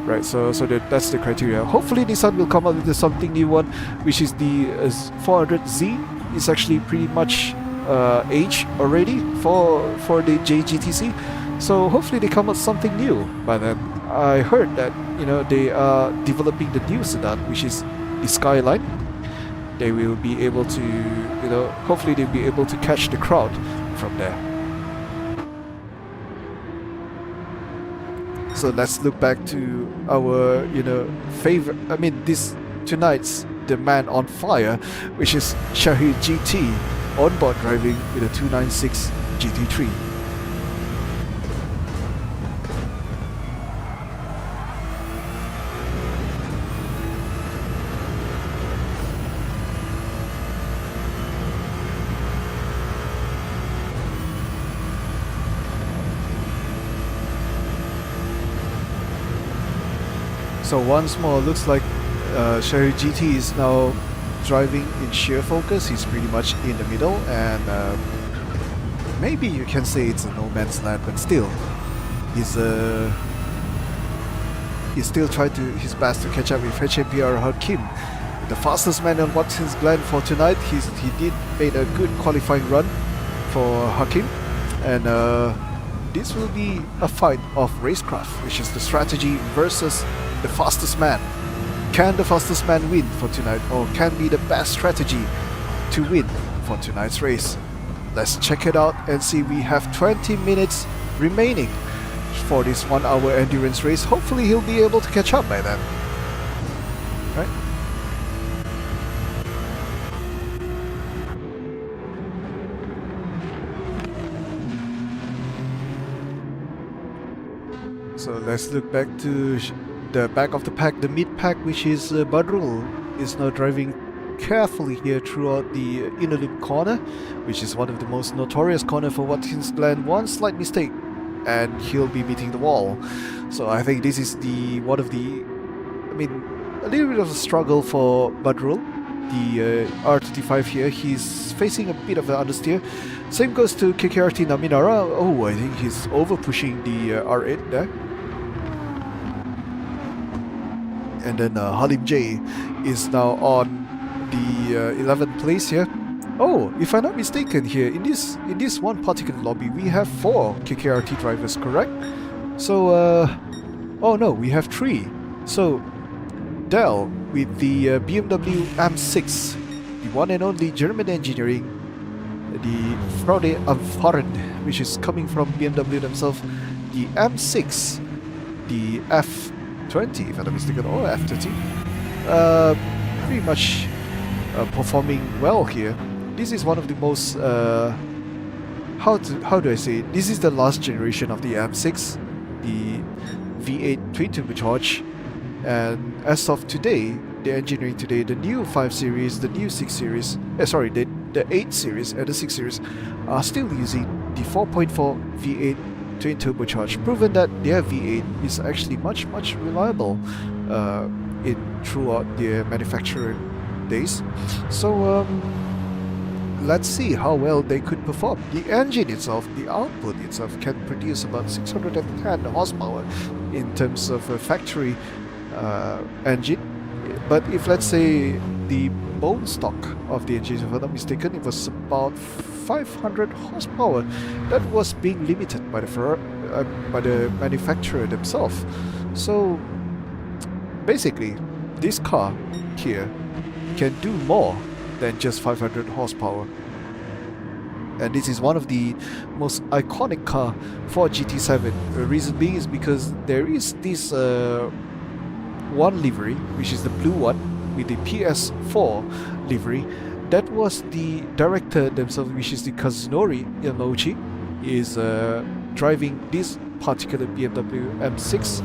Speaker 3: right? So that's the criteria. Hopefully Nissan will come up with something new one, which is the 400Z. It's actually pretty much aged already for the JGTC. So hopefully they come up with something new by then. I heard that they are developing the new sedan, which is the Skyline. They will be able to hopefully they'll be able to catch the crowd from there. So let's look back to our, favorite. I mean, this tonight's the man on fire, which is Shahid GT onboard driving with a 296 GT3. So once more, looks like Shahid GT is now driving in sheer focus. He's pretty much in the middle, and maybe you can say it's a no man's land, but still, he's still trying his best to catch up with HMPR Hakim, the fastest man on Watkins Glen for tonight. He did made a good qualifying run for Hakim, and this will be a fight of racecraft, which is the strategy versus the fastest man. Can the fastest man win for tonight, or can be the best strategy to win for tonight's race? Let's check it out and see. We have 20 minutes remaining for this 1 hour endurance race. Hopefully he'll be able to catch up by then. Right? So let's look back to the back of the pack, the mid pack, which is Badrul, is now driving carefully here throughout the inner loop corner, which is one of the most notorious corner for Watkins Glen. One slight mistake and he'll be meeting the wall. So I think this is a little bit of a struggle for Badrul, the R35 here. He's facing a bit of an understeer. Same goes to KKRT Naminara. Oh, I think he's over pushing the R8 there. And then Halim J is now on the 11th place here. Oh, if I'm not mistaken here, in this one particular lobby, we have 4 KKRT drivers, correct? So, oh no, we have 3. So, Dell with the BMW M6, the one and only German engineering, the Fraude Amfahren, which is coming from BMW themselves, the M6, the F20, if I'm not mistaken, or F30, pretty much performing well here. This is one of the most, how do I say it? This is the last generation of the M6, the V8 twin turbocharged, and as of today, the engineering today, the new 5 series, the new 6 series, the 8 series and the 6 series are still using the 4.4 V8 twin turbocharged, proven that their V8 is actually much reliable throughout their manufacturing days. So let's see how well they could perform. The engine itself, the output itself, can produce about 610 horsepower in terms of a factory engine. But if, let's say, the bone stock of the engine, if I'm not mistaken, it was about 500 horsepower. That was being limited by the manufacturer themselves. So basically, this car here can do more than just 500 horsepower. And this is one of the most iconic car for GT7. The reason being is because there is this one livery, which is the blue one with the PS4 livery. That was the director themselves, which is the Kazunori Yamauchi, is driving this particular BMW M6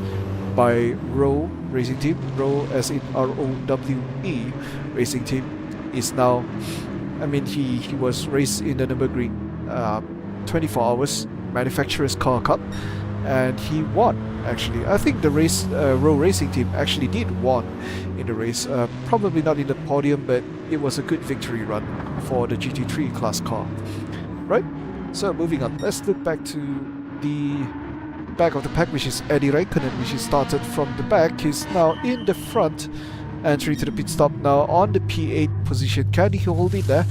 Speaker 3: by Rowe Racing Team. Rowe, as in ROWE Racing Team, is now, I mean, he was raced in the Nürburgring 24 hours manufacturer's car cup, and he won. Actually, I think the race Rowe Racing Team actually did won in the race. Probably not in the podium, but it was a good victory run for the GT3 class car. Right? So moving on, let's look back to the back of the pack, which is Eddie Raikkonen, which is started from the back. He's now in the front, entry to the pit stop now on the P8 position. Can he hold it there?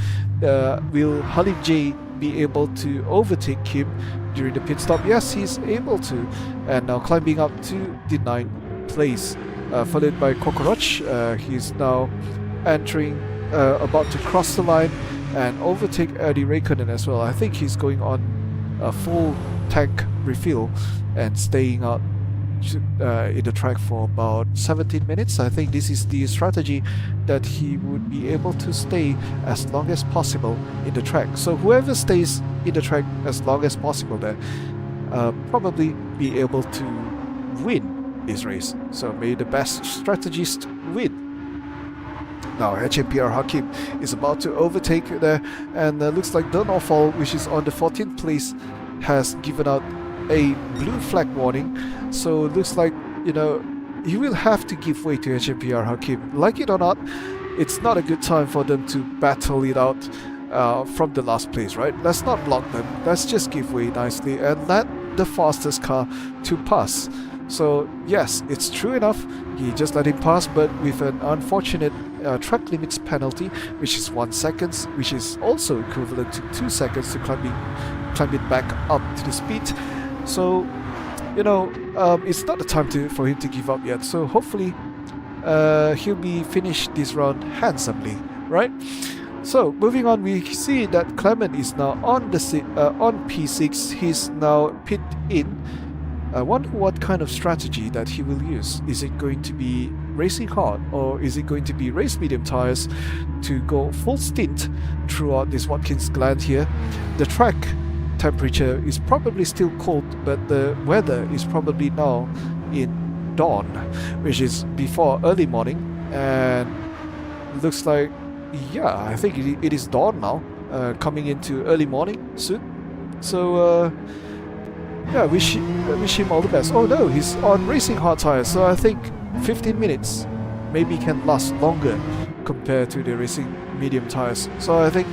Speaker 3: Will Halim J be able to overtake him during the pit stop? Yes, he's able to, and now climbing up to the 9th place, followed by Kokoroch. He's now entering, about to cross the line and overtake Eddie Raikkonen as well. I think he's going on a full tank refill and staying out in the track for about 17 minutes. I think this is the strategy that he would be able to stay as long as possible in the track. So whoever stays in the track as long as possible there probably be able to win this race. So may the best strategist win. Now HMPR Hakim is about to overtake there, and looks like Donofal, which is on the 14th place, has given out a blue flag warning. So it looks like, you know, he will have to give way to HMPR Hakim. Like it or not, it's not a good time for them to battle it out from the last place, right? Let's not block them. Let's just give way nicely and let the fastest car to pass. So yes, it's true enough, he just let him pass, but with an unfortunate track limits penalty, which is 1 second, which is also equivalent to 2 seconds to climb it back up to the speed. So, you know, it's not the time for him to give up yet. So hopefully he'll be finished this round handsomely, right? So moving on, we see that Clement is now on P6. He's now pit in. I wonder what kind of strategy that he will use. Is it going to be racing hard, or is it going to be race medium tires to go full stint throughout this Watkins Glen here? The track temperature is probably still cold, but the weather is probably now in dawn, which is before early morning, and looks like, yeah, I think it is dawn now, coming into early morning soon. So yeah, wish him all the best. Oh no, he's on racing hard tires, so I think 15 minutes maybe can last longer compared to the racing medium tires. So I think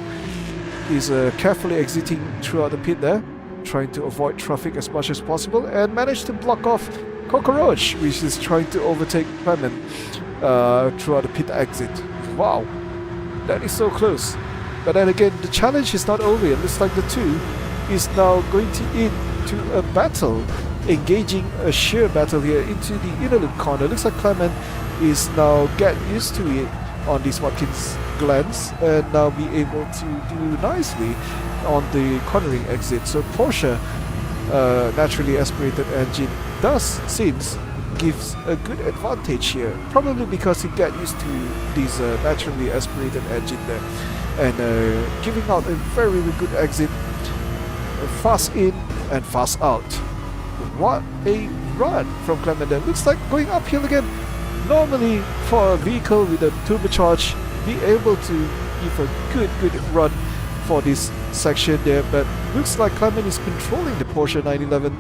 Speaker 3: he's carefully exiting throughout the pit there, trying to avoid traffic as much as possible, and managed to block off Cockroach, which is trying to overtake Clement throughout the pit exit. Wow, that is so close. But then again, the challenge is not over. It looks like the two is now going into a battle, engaging a sheer battle here into the inner loop corner. Looks like Clement is now get used to it on these Watkins Glens and now be able to do nicely on the cornering exit. So Porsche naturally aspirated engine does seems gives a good advantage here, probably because he get used to this naturally aspirated engine there, and giving out a very good exit, fast in and fast out. What a run from Clement there. Looks like going uphill again. Normally for a vehicle with a turbocharged, be able to give a good run for this section there, but looks like Clement is controlling the Porsche 911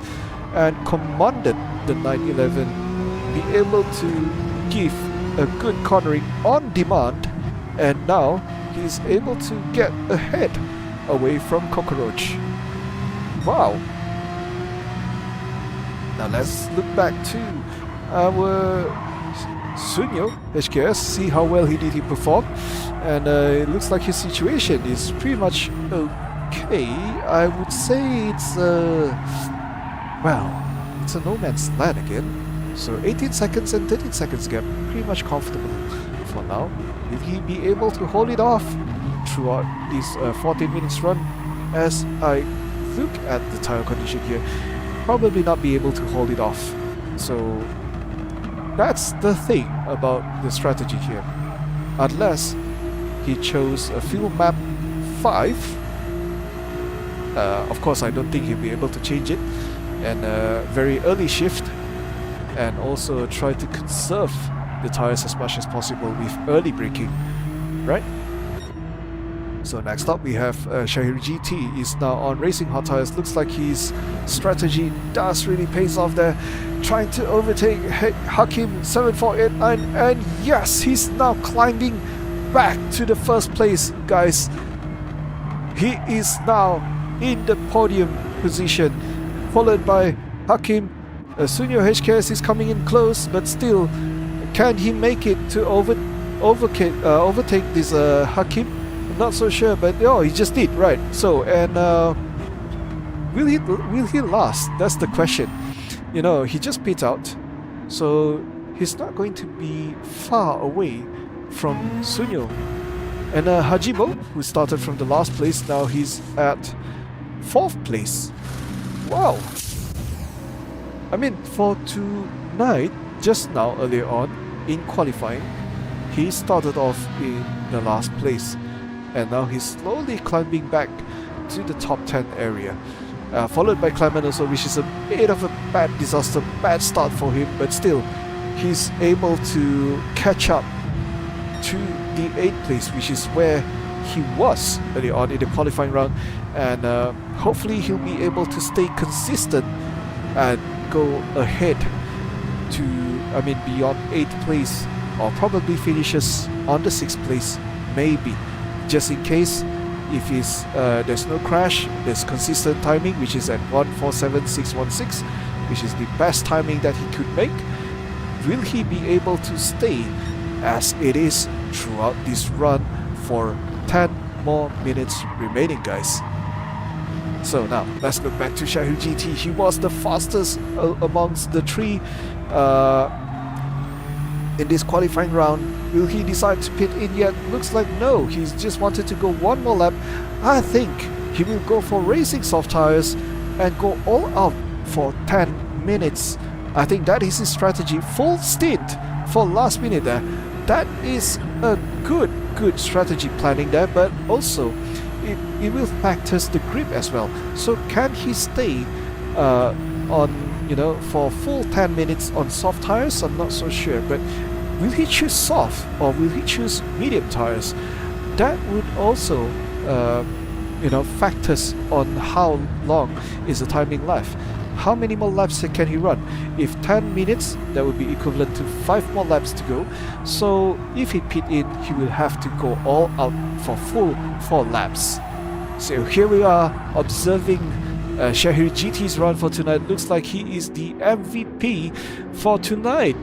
Speaker 3: and commanded the 911 be able to give a good cornering on demand, and now he's able to get ahead away from Cockroach. Wow. Now let's look back to our Sunyo HKS, see how well he perform, and it looks like his situation is pretty much okay. I would say it's well, it's a no man's land again. So 18 seconds and 13 seconds gap, pretty much comfortable for now. Will he be able to hold it off throughout this 14 minutes run? As I look at the tire condition here, probably not be able to hold it off. So that's the thing about the strategy here. Unless he chose a field map 5, of course I don't think he'll be able to change it, and very early shift, and also try to conserve the tires as much as possible with early braking, right? So next up we have Shahir GT is now on racing hot tires. Looks like his strategy does really pays off there, trying to overtake Hakim 7489, and yes, he's now climbing back to the first place, guys. He is now in the podium position, followed by Hakim. Sunyo HKS is coming in close, but still, can he make it to overtake this Hakim? I'm not so sure, but oh, he just did, right? So, and will he last? That's the question. You know, he just pit out, so he's not going to be far away from Sunyo. And Hajibo, who started from the last place, now he's at 4th place. Wow. I mean, for tonight, just now earlier on in qualifying, he started off in the last place, and now he's slowly climbing back to the top 10 area. Followed by Clement also, which is a bit of a bad disaster, bad start for him, but still, he's able to catch up to the 8th place, which is where he was early on in the qualifying round, and hopefully he'll be able to stay consistent and go ahead to, I mean, beyond 8th place, or probably finishes on the 6th place, maybe, just in case. If there's no crash, there's consistent timing, which is at 1:47.616, which is the best timing that he could make. Will he be able to stay as it is throughout this run for 10 more minutes remaining, guys? So now let's look back to Shahir GT. He was the fastest amongst the three in this qualifying round. Will he decide to pit in yet? Looks like no. He's just wanted to go one more lap. I think he will go for racing soft tires and go all out for 10 minutes. I think that is his strategy. Full stint for last minute there. That is a good strategy planning there, but also it will factor the grip as well. So can he stay on, for full 10 minutes on soft tires? I'm not so sure, but will he choose soft or will he choose medium tires? That would also factors on how long is the timing left. How many more laps can he run? If 10 minutes, that would be equivalent to 5 more laps to go. So if he pit in, he will have to go all out for full 4 laps. So here we are observing Shahir GT's run for tonight. Looks like he is the MVP for tonight.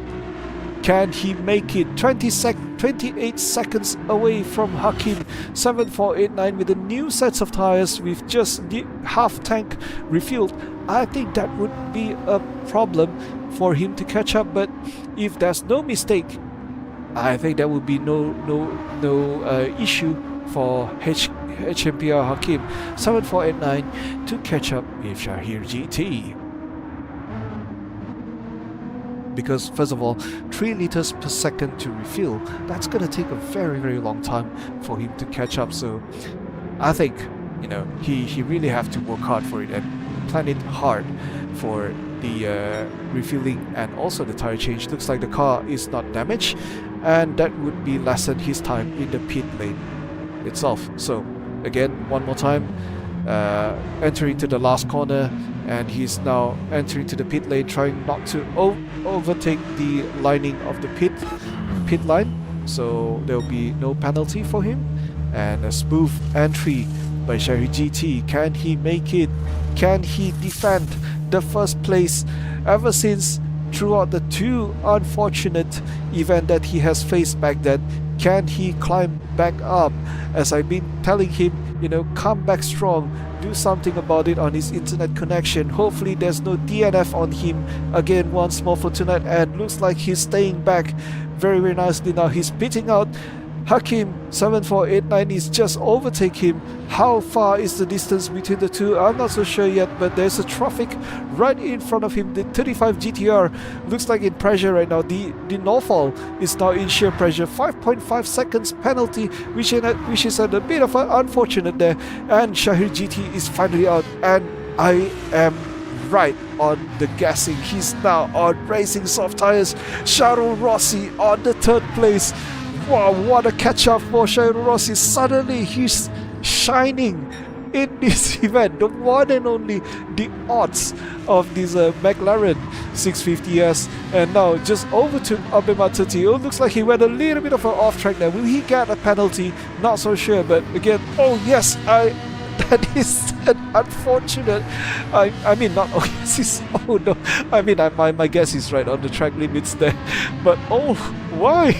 Speaker 3: Can he make it? 28 seconds away from Hakim 7489 with the new sets of tires with just the half tank refilled. I think that would be a problem for him to catch up, but if there's no mistake, I think there would be no issue for HMPR Hakim 7489 to catch up with Shahir GT. Because first of all, 3 liters per second to refill, that's gonna take a very long time for him to catch up. So I think he really have to work hard for it and plan it hard for the refilling and also the tire change. Looks like the car is not damaged, and that would be lessen his time in the pit lane itself. So again, one more time, entering to the last corner, and he's now entering to the pit lane, trying not to overtake the lining of the pit line, so there will be no penalty for him. And a smooth entry by Shahir GT. Can he make it? Can he defend the first place ever since throughout the 2 unfortunate events that he has faced back then? Can he climb back up? As I've been telling him, come back strong, do something about it on his internet connection. Hopefully there's no DNF on him again once more for tonight, and looks like he's staying back very nicely now. He's pitting out. Hakim 7489 is just overtake him. How far is the distance between the two? I'm not so sure yet, but there's a traffic right in front of him. The 35 GTR looks like in pressure right now. The Norfall is now in sheer pressure. 5.5 seconds penalty, which is a bit of an unfortunate there. And Shahir GT is finally out, and I am right on the gassing. He's now on racing soft tires. Sharon Rossi on the 3rd place. Wow, what a catch up for Sharon Rossi. Suddenly he's shining in this event. The one and only, the odds of this McLaren 650S, and now just overtook Abema 30. Oh, looks like he went a little bit of an off track there. Will he get a penalty? Not so sure, but again, oh yes, that is an unfortunate. I mean, not oh yes, it's, oh no. I mean, my guess is right on the track limits there, but oh, why?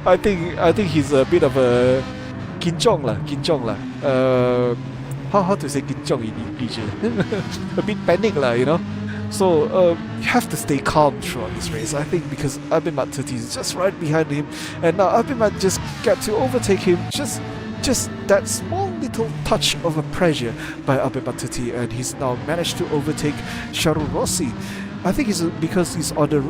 Speaker 3: I think he's a bit of a kinchong lah. How to say kinchong in English? A bit panic lah, So you have to stay calm throughout this race, I think, because Abimat 30 is just right behind him, and now Abimat just got to overtake him just that small little touch of a pressure by Abematati, and he's now managed to overtake Sharon Rossi. I think it's because he's on the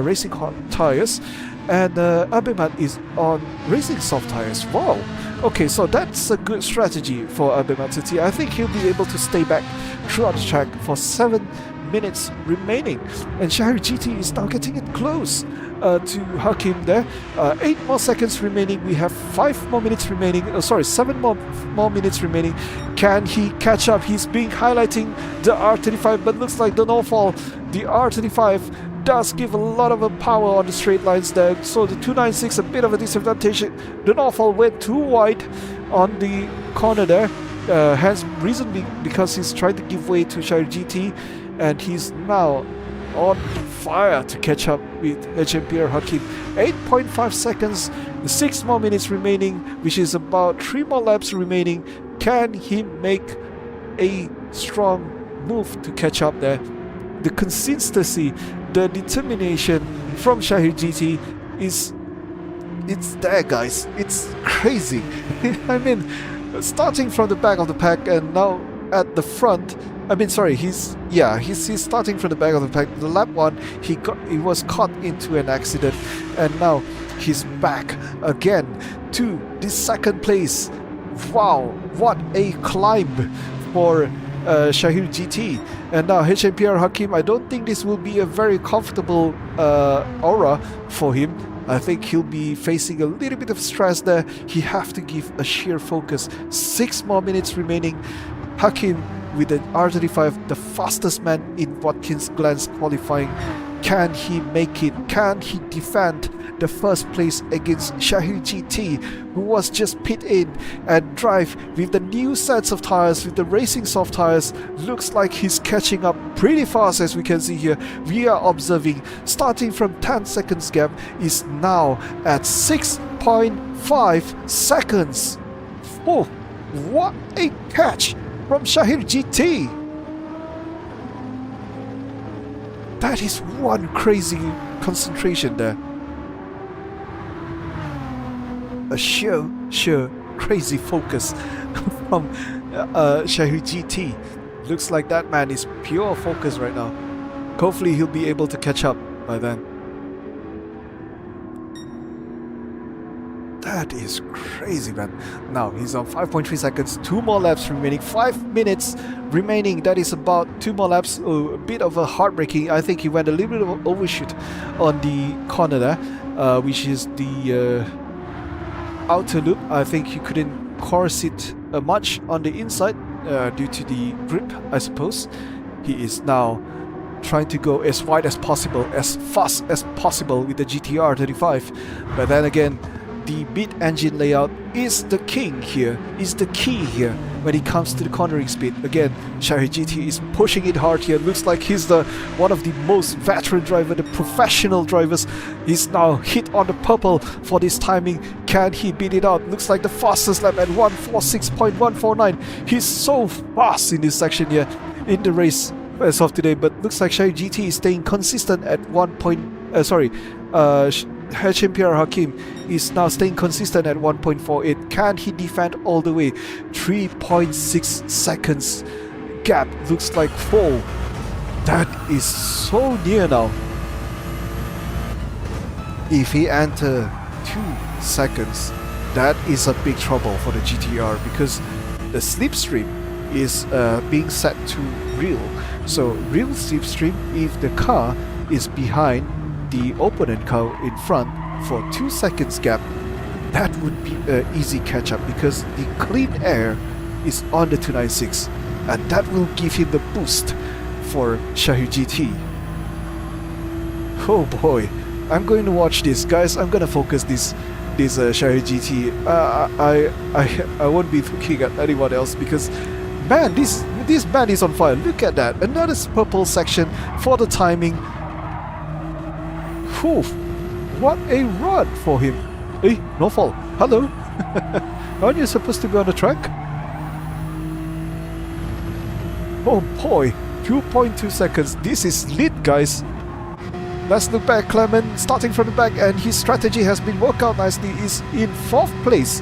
Speaker 3: racing hot tires, and Abemat is on racing soft tires. Wow. Okay, so that's a good strategy for Abematati. I think he'll be able to stay back throughout the track for 7 minutes remaining, and Shahir GT is now getting it close to Hakim there. 8 more seconds remaining. We have 5 more minutes remaining. 7 more minutes remaining. Can he catch up? He's being highlighting the R35, but looks like the no-fall. The R35 does give a lot of power on the straight lines there, so the 296 a bit of a disadvantage. The no-fall went too wide on the corner there, hence reason because he's trying to give way to Shahir GT, and he's now on fire to catch up with HMPR Hakim. 8.5 seconds, 6 more minutes remaining, which is about 3 more laps remaining. Can he make a strong move to catch up there? The consistency, the determination from Shahir GT it's there, guys. It's crazy. I mean, starting from the back of the pack and now at the front. I mean, sorry, he's starting from the back of the pack. The lap 1, he was caught into an accident, and now he's back again to the 2nd place. Wow, what a climb for Shahir GT. And now HMPR Hakim, I don't think this will be a very comfortable aura for him. I think he'll be facing a little bit of stress there. He have to give a sheer focus. 6 more minutes remaining. Hakim with the R35, the fastest man in Watkins Glen's qualifying. Can he make it? Can he defend the first place against Shahir GT, who was just pit in and drive with the new sets of tires, with the racing soft tires? Looks like he's catching up pretty fast, as we can see here. We are observing, starting from 10 seconds gap, is now at 6.5 seconds. Oh, what a catch from Shahir GT! That is one crazy concentration there. A sheer crazy focus from Shahir GT. Looks like that man is pure focus right now. Hopefully he'll be able to catch up by then. That is crazy, man. Now he's on 5.3 seconds, 2 more laps remaining, 5 minutes remaining. That is about 2 more laps. Oh, a bit of a heartbreaking. I think he went a little bit of an overshoot on the corner there, which is the outer loop. I think he couldn't course it much on the inside due to the grip, I suppose. He is now trying to go as wide as possible, as fast as possible with the GTR 35. But then again, the mid-engine layout is the king here, is the key here when it comes to the cornering speed. Again, Shahir GT is pushing it hard here. Looks like he's one of the most veteran driver, the professional drivers. He's now hit on the purple for this timing. Can he beat it out? Looks like the fastest lap at 146.149. He's so fast in this section here in the race as of today, but looks like Shahir GT is staying consistent at HMPR Hakim is now staying consistent at 1.48. Can he defend all the way? 3.6 seconds gap. Looks like 4. That is so near now. If he enter 2 seconds, that is a big trouble for the GTR, because the slipstream is being set to real. So real slipstream, if the car is behind the opponent car in front for 2 seconds gap, that would be an easy catch up, because the clean air is on the 296, and that will give him the boost for Shahir GT. Oh boy, I'm going to watch this, guys. I'm gonna focus this Shahir GT. I won't be looking at anyone else, because man, this man is on fire. Look at that, another purple section for the timing. Whew, what a run for him. Hey, no fall. Hello. Aren't you supposed to be on the track? Oh boy, 2.2 seconds. This is lit, guys. Let's look back. Clement starting from the back, and his strategy has been worked out nicely. Is in 4th place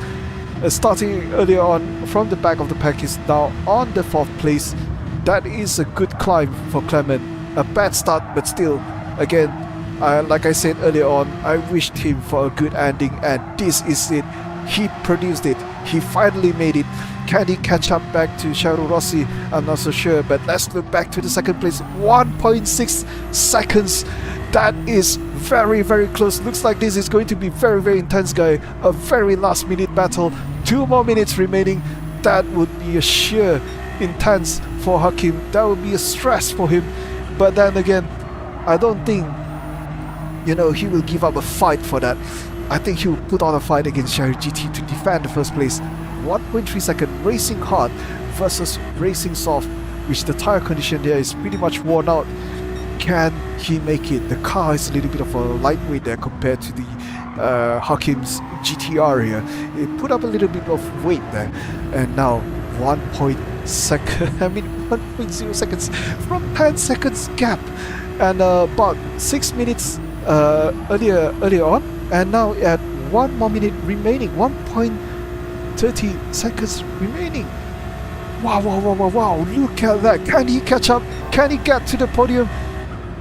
Speaker 3: starting earlier on from the back of the pack, is now on the 4th place. That is a good climb for Clement. A bad start, but still, again, like I said earlier on, I wished him for a good ending, and this is it. He produced it. He finally made it. Can he catch up back to Sharu Rossi? I'm not so sure, but let's look back to the 2nd place. 1.6 seconds. That is very, very close. Looks like this is going to be very, very intense, guy. A very last minute battle. 2 more minutes remaining. That would be a sheer intense for Hakim. That would be a stress for him. But then again, I don't think, he will give up a fight for that. I think he will put on a fight against Shahir GT to defend the 1st place. 1.3 second racing hard versus racing soft, which the tire condition there is pretty much worn out. Can he make it? The car is a little bit of a lightweight there compared to the Hakim's GTR here. It put up a little bit of weight there, and now 1.0 seconds from 10 seconds gap, and about 6 minutes earlier on, and now at 1 more minute remaining, 1.30 seconds remaining. Wow, look at that. Can he catch up? Can he get to the podium?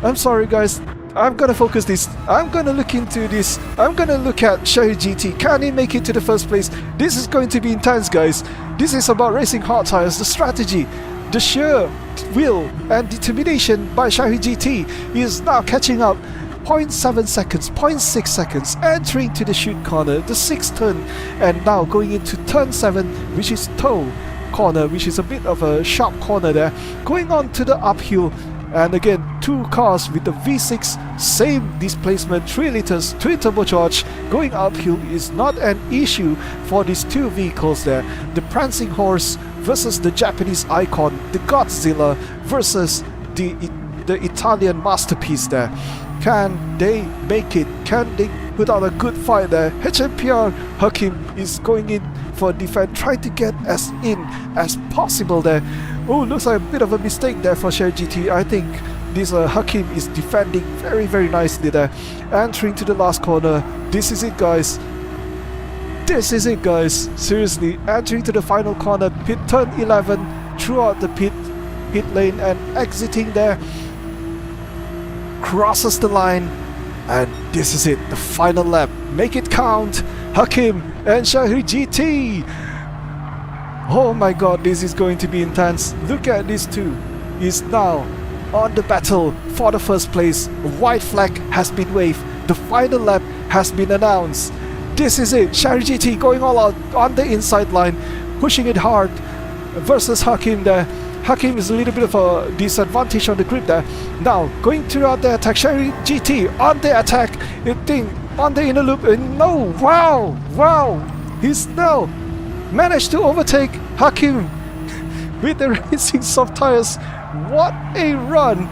Speaker 3: I'm sorry guys, I'm gonna focus this. I'm gonna look into this. I'm gonna look at Shahir GT. Can he make it to the 1st place? This is going to be intense, guys. This is about racing hard tires, the strategy, the sheer will and determination by Shahir GT. He is now catching up. 0.7 seconds, 0.6 seconds, entering to the chute corner, the 6th turn, and now going into turn 7, which is toe corner, which is a bit of a sharp corner there, going on to the uphill. And again, 2 cars with the V6, same displacement, 3 liters, twin turbocharged, going uphill is not an issue for these 2 vehicles there. The prancing horse versus the Japanese icon, the Godzilla versus the Italian masterpiece there. Can they make it? Can they put out a good fight there? HMPR Hakim is going in for defense, trying to get as in as possible there. Oh, looks like a bit of a mistake there for Shahir GT. I think this Hakim is defending very, very nicely there. Entering to the last corner. This is it, guys. This is it, guys. Seriously, entering to the final corner, pit turn 11, throughout the pit lane and exiting there. Crosses the line, and this is it, the final lap. Make it count. Hakim and Shahir GT. Oh my god, this is going to be intense. Look at these two. He's now on the battle for the 1st place. A white flag has been waved. The final lap has been announced. This is it. Shahir GT going all out on the inside line, pushing it hard versus Hakim there. Hakim is a little bit of a disadvantage on the grip there. Now going throughout the attack. Shahir GT on the attack. On the inner loop. No, wow. He's now managed to overtake Hakim with the racing soft tires. What a run!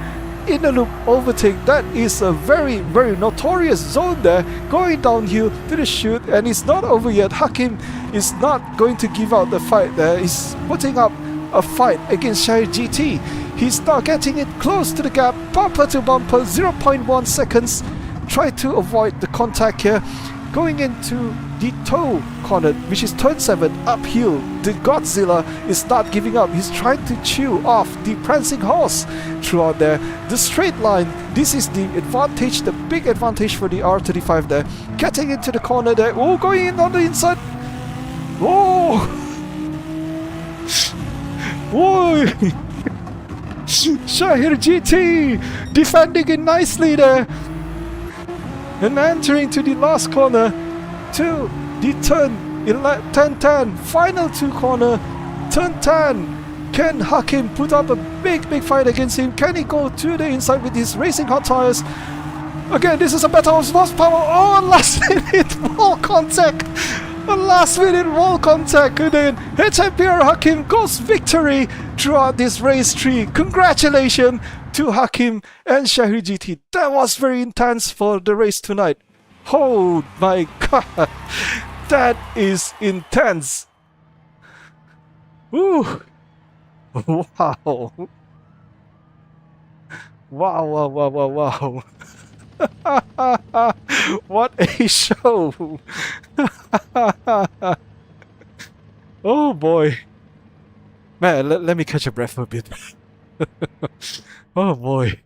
Speaker 3: Inner loop overtake. That is a very, very notorious zone there. Going downhill to the chute, and it's not over yet. Hakim is not going to give out the fight there. He's putting up a fight against Shahir GT. He's now getting it close to the gap, bumper to bumper, 0.1 seconds. Try to avoid the contact here. Going into the toe corner, which is turn 7, uphill. The Godzilla is not giving up. He's trying to chew off the prancing horse throughout there. The straight line, this is the advantage, the big advantage for the R35 there. Getting into the corner there. Oh, going in on the inside. Oh! Whoa! Shahir GT defending it nicely there. And entering to the last corner to the turn 10, final 2 corner, turn 10. Can Hakim put up a big fight against him? Can he go to the inside with his racing hot tires? Again, this is a battle of horsepower. Oh, last minute wall contact. A last minute wall contact, and then HMPR Hakim goes victory throughout this race 3. Congratulations to Hakim and Shahir GT. That was very intense for the race tonight. Oh my god, that is intense. Ooh. Wow. Wow. What a show. Oh boy. Man, let me catch a breath for a bit. Oh boy.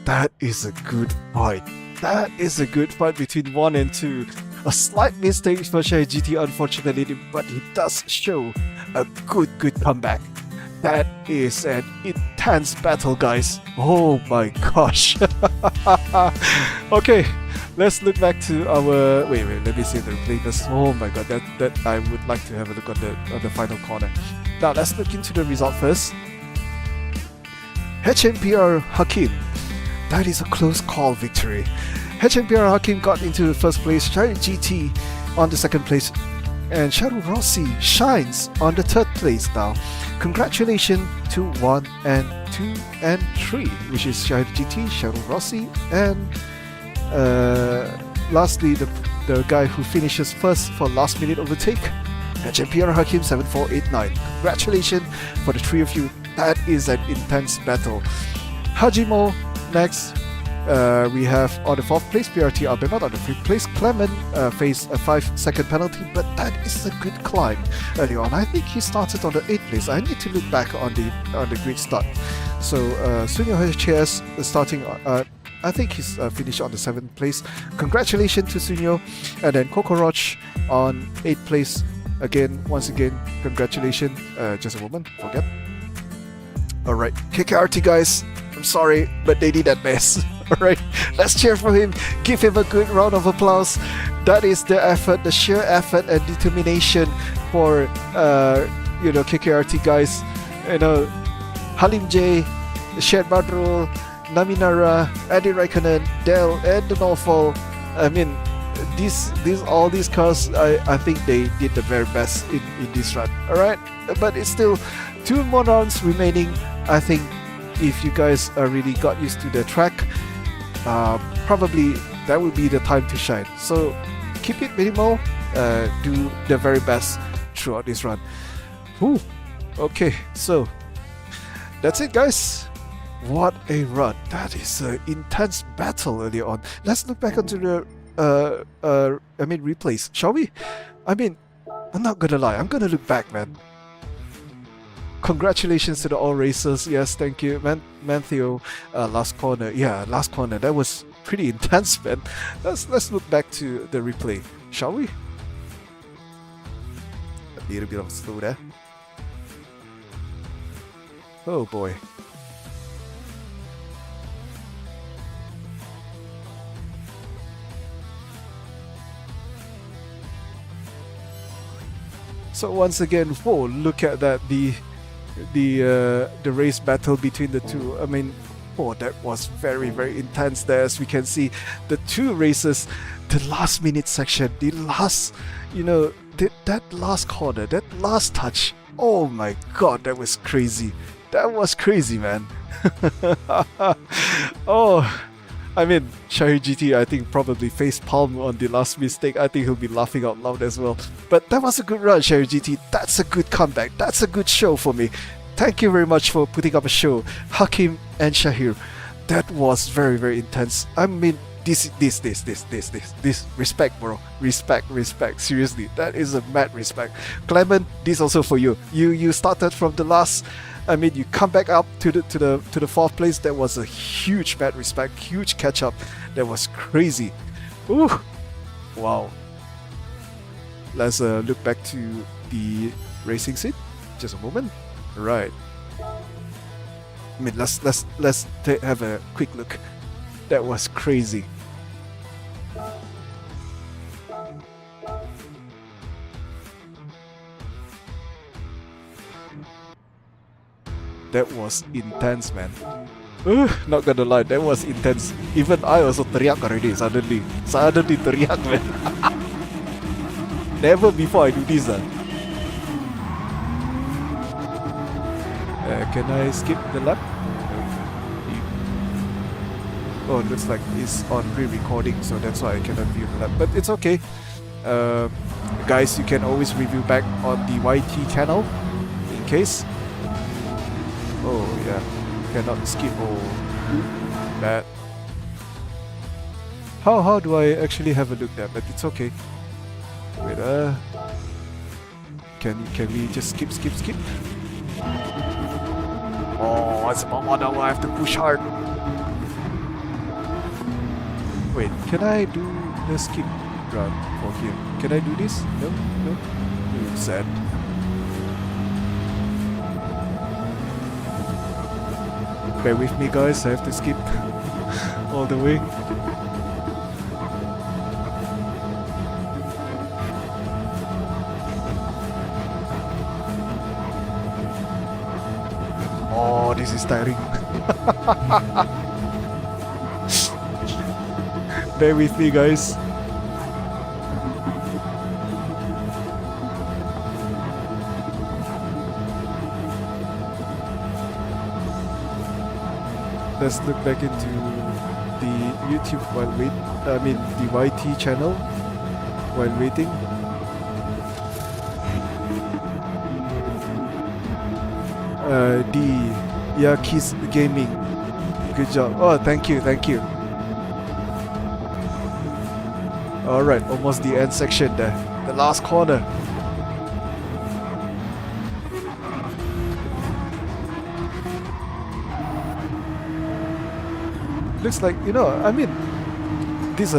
Speaker 3: That is a good fight. That is a good fight between 1 and 2. A slight mistake for Shai GT, unfortunately, but he does show a good comeback. That is an intense battle, guys. Oh my gosh. Okay, let's look back to our. Wait, let me see the replay. Oh my god, that I would like to have a look on the final corner. Now let's look into the result first. HMPR Hakim. That is a close call victory. HMPR Hakim got into first place, Shai GT on the second place, and Sharu Rossi shines on the third place now. Congratulations to 1 and 2 and 3, which is Shai GT, Sharu Rossi, and lastly the guy who finishes first for last minute overtake, HMPR Hakim 7489. Congratulations for the three of you. That is an intense battle. Hajimo next. We have on the 4th place PRT Albemat. On the 5th place Clement faced a 5-second penalty, but that is a good climb early on. I think he started on the 8th place. I need to look back on the grid start. So Sunyo HS starting I think he's finished on the 7th place. Congratulations to Sunyo. And then Kokoroch on 8th place. Once again, congratulations. Just a moment, forget. Alright, KKRT guys, I'm sorry, but they did that best. Alright, let's cheer for him. Give him a good round of applause. That is the effort, the sheer effort and determination for KKRT guys. Halim J, Shed Badrul, Naminara, Eddie Raikkonen, Dell, and the Norfolk. I mean, all these cars, I think they did the very best in this run. Alright, but it's still 2 more rounds remaining. I think if you guys really got used to the track, probably that will be the time to shine. So keep it minimal, do the very best throughout this run. Whew. Okay, so that's it, guys. What a run! That is an intense battle early on. Let's look back onto the replays, shall we? I mean, I'm not gonna lie, I'm gonna look back, man. Congratulations to the all racers. Yes, thank you, Mantheo. Last corner, last corner. That was pretty intense, man. Let's look back to the replay, shall we? A little bit of slow there. Oh boy. So once again, whoa! Look at that. The race battle between the two. I mean, that was very intense there. As we can see, the two races, the last minute section, the last, that last corner, that last touch. Oh my god, that was crazy. That was crazy, man. Oh, I mean, Shai GT, I think probably face palm on the last mistake. I think he'll be laughing out loud as well. But that was a good run, Shai GT. That's a good comeback. That's a good show for me. Thank you very much for putting up a show, Hakim and Shahir. That was very intense. I mean, this respect, bro. Respect. Seriously, that is a mad respect. Clement, this also for you. You started from the last. I mean, you come back up to the 4th place. That was a huge mad respect, huge catch up. That was crazy. Ooh, wow. Let's look back to the racing scene. Just a moment. Right. I mean, let's have a quick look. That was crazy. That was intense, man. Not gonna lie, that was intense. Even I also teriak already suddenly teriak, man. Never before I do this. Can I skip the lap? Oh, it looks like it's on pre-recording, so that's why I cannot view the lap. But it's okay. Guys, you can always review back on the YT channel in case. Oh yeah, cannot skip. Oh, bad. How do I actually have a look there? But it's okay. Wait, can we just skip? Oh, it's about 1 hour. I have to push hard. Wait, can I do the skip run for here? Can I do this? No. Sad. Bear with me, guys. I have to skip all the way. Oh, this is tiring. Bear with me, guys. Let's look back into the YouTube while the YT channel while waiting. Kiss Gaming. Good job. Oh, thank you. Alright, almost the end section there. The last corner. Looks like, this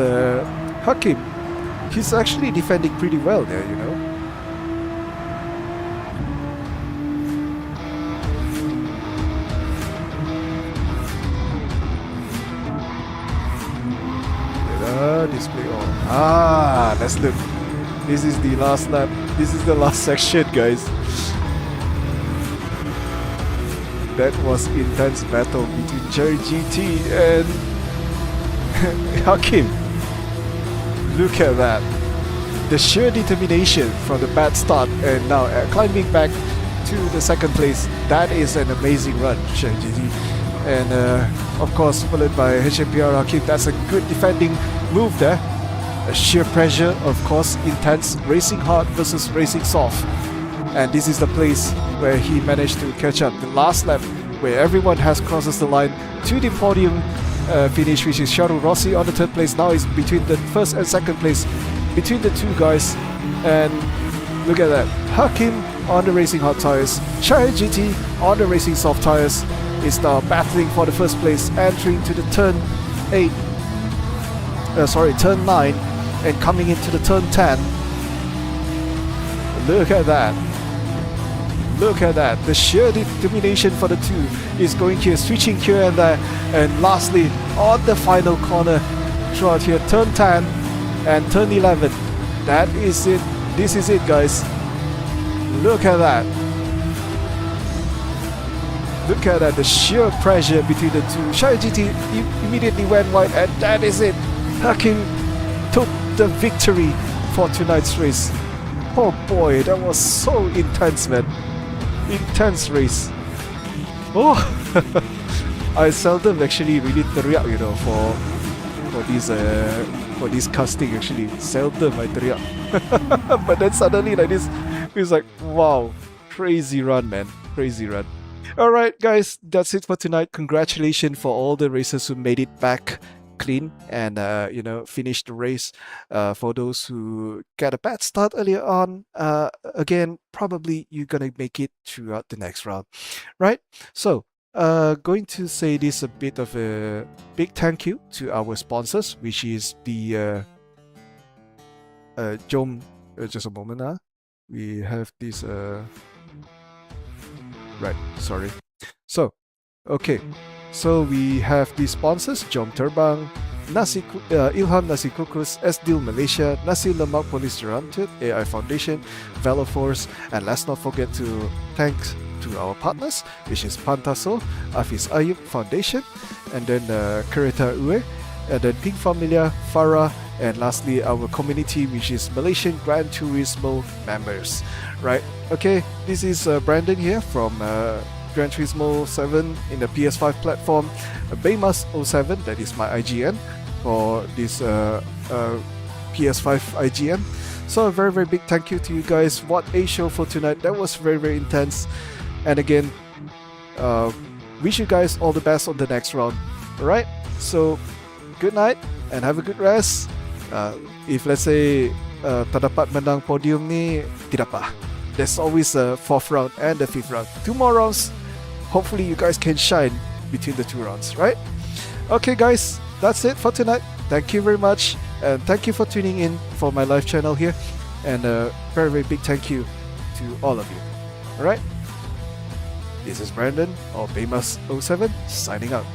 Speaker 3: Hakim, he's actually defending pretty well there, Display on. Let's look. This is the last lap. This is the last section, guys. That was intense battle between Cherry GT and Hakim. Look at that. The sheer determination from the bad start and now climbing back to the second place. That is an amazing run, Cherry GT. And of course, followed by HMPR Hakim. That's a good defending move there. A sheer pressure, of course, intense, racing hard versus racing soft. And this is the place where he managed to catch up. The last lap where everyone has crosses the line to the podium finish, which is Sharu Rossi on the third place. Now is between the first and second place, between the two guys. And look at that. Hakim on the racing hard tires, Cherry GT on the racing soft tires is now battling for the first place, entering to the turn 9 and coming into the turn 10. Look at that. The sheer determination for the two is going here, switching here and there. And lastly, on the final corner throughout here, turn 10 and turn 11. That is it. This is it, guys. Look at that. The sheer pressure between the two. Cherry GT immediately went wide, and that is it. Hakim took the victory for tonight's race. Oh boy, that was so intense, man. Intense race. Oh, I seldom actually really teriak, for this casting. Actually, seldom I teriak. But then suddenly like this, it's like, wow, crazy run, man, crazy run. Alright guys, that's it for tonight. Congratulations for all the racers who made it back clean and finished the race. For those who got a bad start earlier on, again, probably you're gonna make it throughout the next round, right? So going to say this a bit of a big thank you to our sponsors, which is the just a moment. We have this right, sorry. So okay, so we have the sponsors: Jom Terbang, Ilham Nasi Kukus, Esdil Malaysia, Nasi Lemak Police Derantut, AI Foundation, Valor Force, and let's not forget to thank to our partners, which is Pantaso, Afis Ayub Foundation, and then Kereta Ue, and then Pink Familia, Farah, and lastly our community, which is Malaysian Gran Turismo members. Right? Okay, this is Brandon here from Gran Turismo 7 in the PS5 platform, Baymas07, that is my IGN for this PS5 IGN. So a very, very big thank you to you guys. What a show for tonight. That was very, very intense. And again, wish you guys all the best on the next round. Alright, so good night and have a good rest. If let's say tak dapat menang podium ni, tidak apa. There's always a 4th round and the 5th round. 2 more rounds. Hopefully you guys can shine between the 2 rounds, right? Okay guys, that's it for tonight. Thank you very much, and thank you for tuning in for my live channel here, and a very very big thank you to all of you. Alright, this is Brandon of Baymas07 signing out.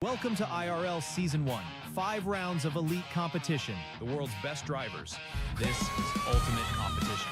Speaker 1: Welcome to IRL Season 1. 5 rounds of elite competition. The world's best drivers. This is ultimate competition.